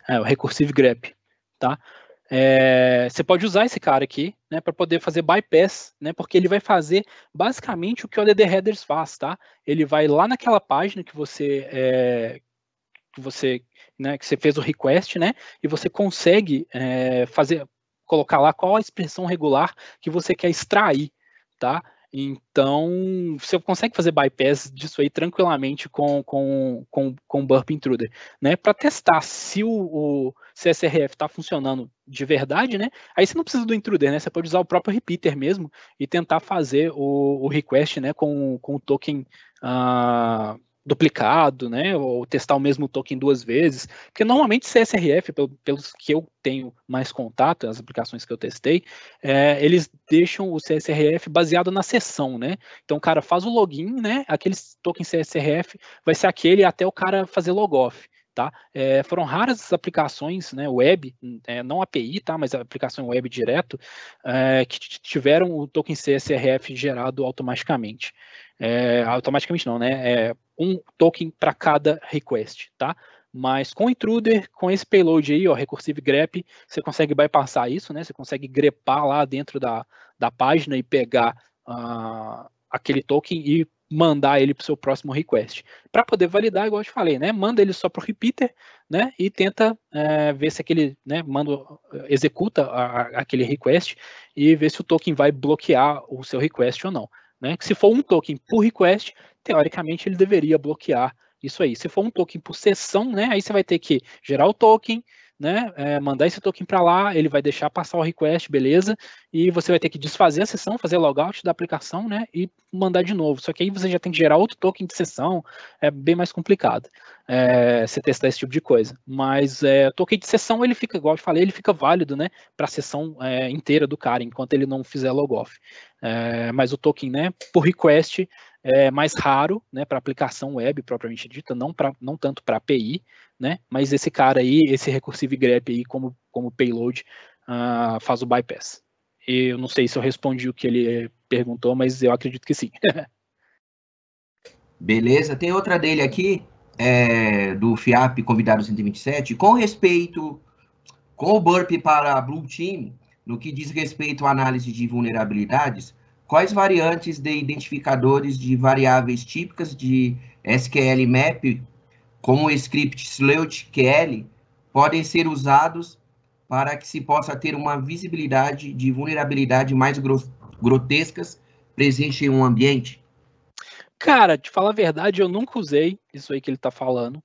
O Recursive Grep, tá? Você pode usar esse cara aqui, né, para poder fazer bypass, né, porque ele vai fazer basicamente o que o ODD Headers faz, tá? Ele vai lá naquela página que você fez o request, né, e você consegue colocar lá qual a expressão regular que você quer extrair, tá? Então, você consegue fazer bypass disso aí tranquilamente com o Burp Intruder, né? Para testar se o CSRF está funcionando de verdade, né? Aí você não precisa do Intruder, né? Você pode usar o próprio repeater mesmo e tentar fazer o request, né? Com o token duplicado, né, ou testar o mesmo token 2 vezes, porque normalmente CSRF, pelos que eu tenho mais contato, as aplicações que eu testei, eles deixam o CSRF baseado na sessão, né, então o cara faz o login, né, aquele token CSRF vai ser aquele até o cara fazer logoff, tá? Foram raras as aplicações, né, web, não API, tá, mas a aplicação web direto, que tiveram o token CSRF gerado automaticamente. Automaticamente não, né? Um token para cada request, tá? Mas com o Intruder, com esse payload aí, ó, Recursive Grep, você consegue bypassar isso, né? Você consegue grepar lá dentro da página e pegar aquele token e mandar ele para o seu próximo request. Para poder validar, igual eu te falei, né? Manda ele só para o repeater, né? E tenta ver se aquele, né? Executa aquele request e ver se o token vai bloquear o seu request ou não. né? Que se for um token por request, teoricamente ele deveria bloquear isso aí. Se for um token por sessão, né? Aí você vai ter que gerar o token, né? Mandar esse token para lá, ele vai deixar passar o request, beleza? E você vai ter que desfazer a sessão, fazer logout da aplicação, né? E mandar de novo. Só que aí você já tem que gerar outro token de sessão, é bem mais complicado você testar esse tipo de coisa. Mas o token de sessão, ele fica, igual eu falei, ele fica válido, né? Para a sessão inteira do cara, enquanto ele não fizer logoff. Mas o token, né? Por request é mais raro, né? Para aplicação web propriamente dita, não tanto para API, né? Mas esse cara aí, esse recursive grep aí como payload, faz o bypass. Eu não sei se eu respondi o que ele perguntou, mas eu acredito que sim. Beleza, tem outra dele aqui, do FIAP Convidado 127, com o burp para Blue Team, no que diz respeito à análise de vulnerabilidades, quais variantes de identificadores de variáveis típicas de SQL Map, como o script SleutQL, podem ser usados para que se possa ter uma visibilidade de vulnerabilidade mais grotescas presente em um ambiente? Cara, te falar a verdade, eu nunca usei isso aí que ele tá falando,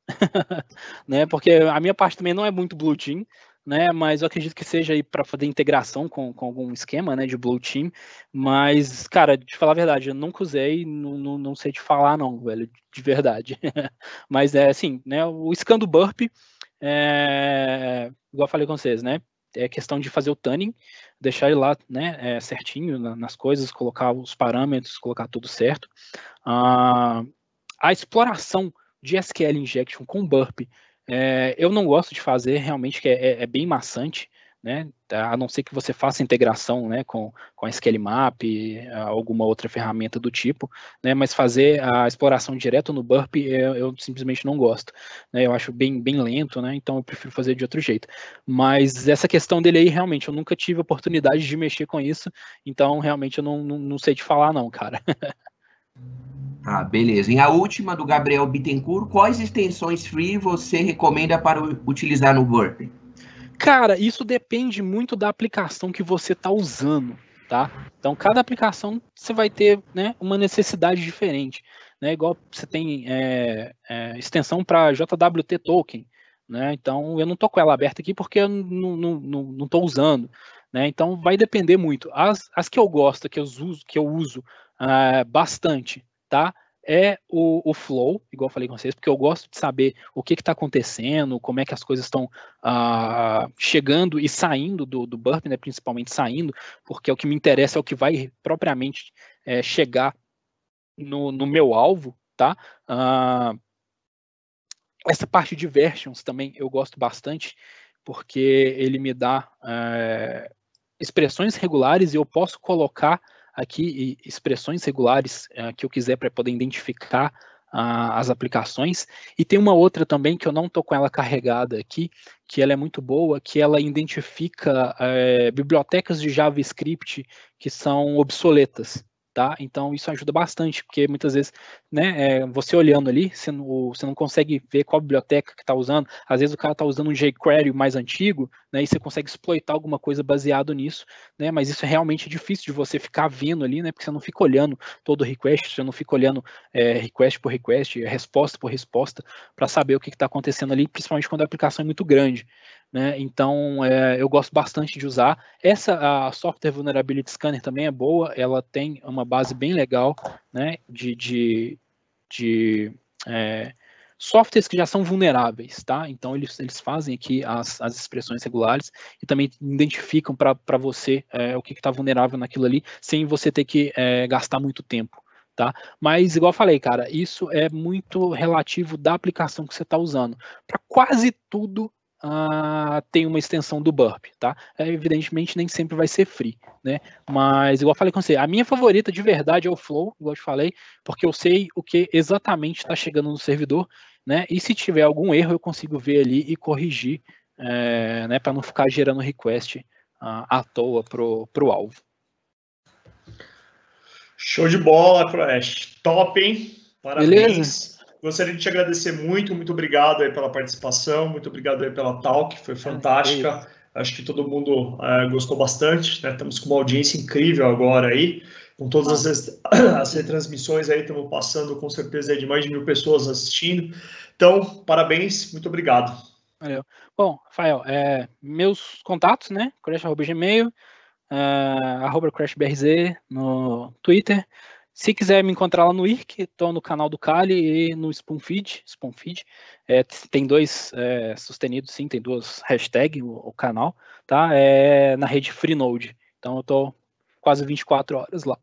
né? Porque a minha parte também não é muito Blue Team, né? Mas eu acredito que seja aí para fazer integração com algum esquema, né? De Blue Team. Mas, cara, te falar a verdade, eu nunca usei, não sei te falar não, velho, de verdade. Mas assim, né? O scan do burp, igual eu falei com vocês, né? É questão de fazer o tuning, deixar ele lá, né? Certinho nas coisas, colocar os parâmetros, colocar tudo certo. A exploração de SQL Injection com burp, eu não gosto de fazer, realmente, que é bem maçante, né? A não ser que você faça integração, né, com SQL Map, alguma outra ferramenta do tipo, né? Mas fazer a exploração direto no burp, eu simplesmente não gosto, né? Eu acho bem lento, né? Então eu prefiro fazer de outro jeito. Mas essa questão dele aí, realmente, eu nunca tive oportunidade de mexer com isso, então realmente eu não sei te falar não, cara. Beleza. E a última, do Gabriel Bittencourt, quais extensões free você recomenda para utilizar no burp? Cara, isso depende muito da aplicação que você está usando, tá? Então, cada aplicação você vai ter, né, uma necessidade diferente, né? Igual você tem extensão para JWT token, né? Então, eu não estou com ela aberta aqui porque eu não estou usando, né? Então, vai depender muito. As que eu gosto, que eu uso bastante, tá? É o flow, igual eu falei com vocês, porque eu gosto de saber o que está acontecendo, como é que as coisas estão chegando e saindo do burp, né, principalmente saindo, porque é o que me interessa, é o que vai propriamente chegar no meu alvo, tá? Essa parte de versions também eu gosto bastante, porque ele me dá expressões regulares e eu posso colocar aqui expressões regulares que eu quiser para poder identificar as aplicações. E tem uma outra também que eu não estou com ela carregada aqui, que ela é muito boa, que ela identifica bibliotecas de JavaScript que são obsoletas. Tá? Então isso ajuda bastante, porque muitas vezes, né, você olhando ali, você não consegue ver qual biblioteca que está usando. Às vezes o cara está usando um jQuery mais antigo, né, e você consegue exploitar alguma coisa baseado nisso, né, mas isso é realmente difícil de você ficar vendo ali, né, porque você não fica olhando todo o request, você não fica olhando request por request, resposta por resposta, para saber o que está acontecendo ali, principalmente quando a aplicação é muito grande. Né? Então, eu gosto bastante de usar. A Software Vulnerability Scanner também é boa, ela tem uma base bem legal, né, de softwares que já são vulneráveis, tá? Então, eles fazem aqui as expressões regulares e também identificam para você o que está vulnerável naquilo ali, sem você ter que gastar muito tempo. Tá? Mas, igual eu falei, cara, isso é muito relativo da aplicação que você está usando. Para quase tudo, tem uma extensão do burp, tá? Evidentemente nem sempre vai ser free, né? Mas igual eu falei com você, a minha favorita de verdade é o Flow, igual eu te falei, porque eu sei o que exatamente está chegando no servidor, né? E se tiver algum erro eu consigo ver ali e corrigir, né? Para não ficar gerando request à toa pro alvo. Show de bola, Crash. Top, hein? Parabéns. Beleza? Gostaria de te agradecer muito obrigado aí pela participação, muito obrigado aí pela talk, foi fantástica. Acho que todo mundo gostou bastante, né? Estamos com uma audiência incrível agora aí, com todas as retransmissões aí, estamos passando com certeza de mais de 1.000 pessoas assistindo. Então, parabéns, muito obrigado. Valeu. Bom, Rafael, meus contatos, né? Crash@gmail, @CrashBRZ no Twitter. Se quiser me encontrar lá no IRC, estou no canal do Kali e no Spoonfeed. Tem dois sustenidos, sim, tem duas hashtags o canal, tá? Na rede Freenode. Então eu estou quase 24 horas lá.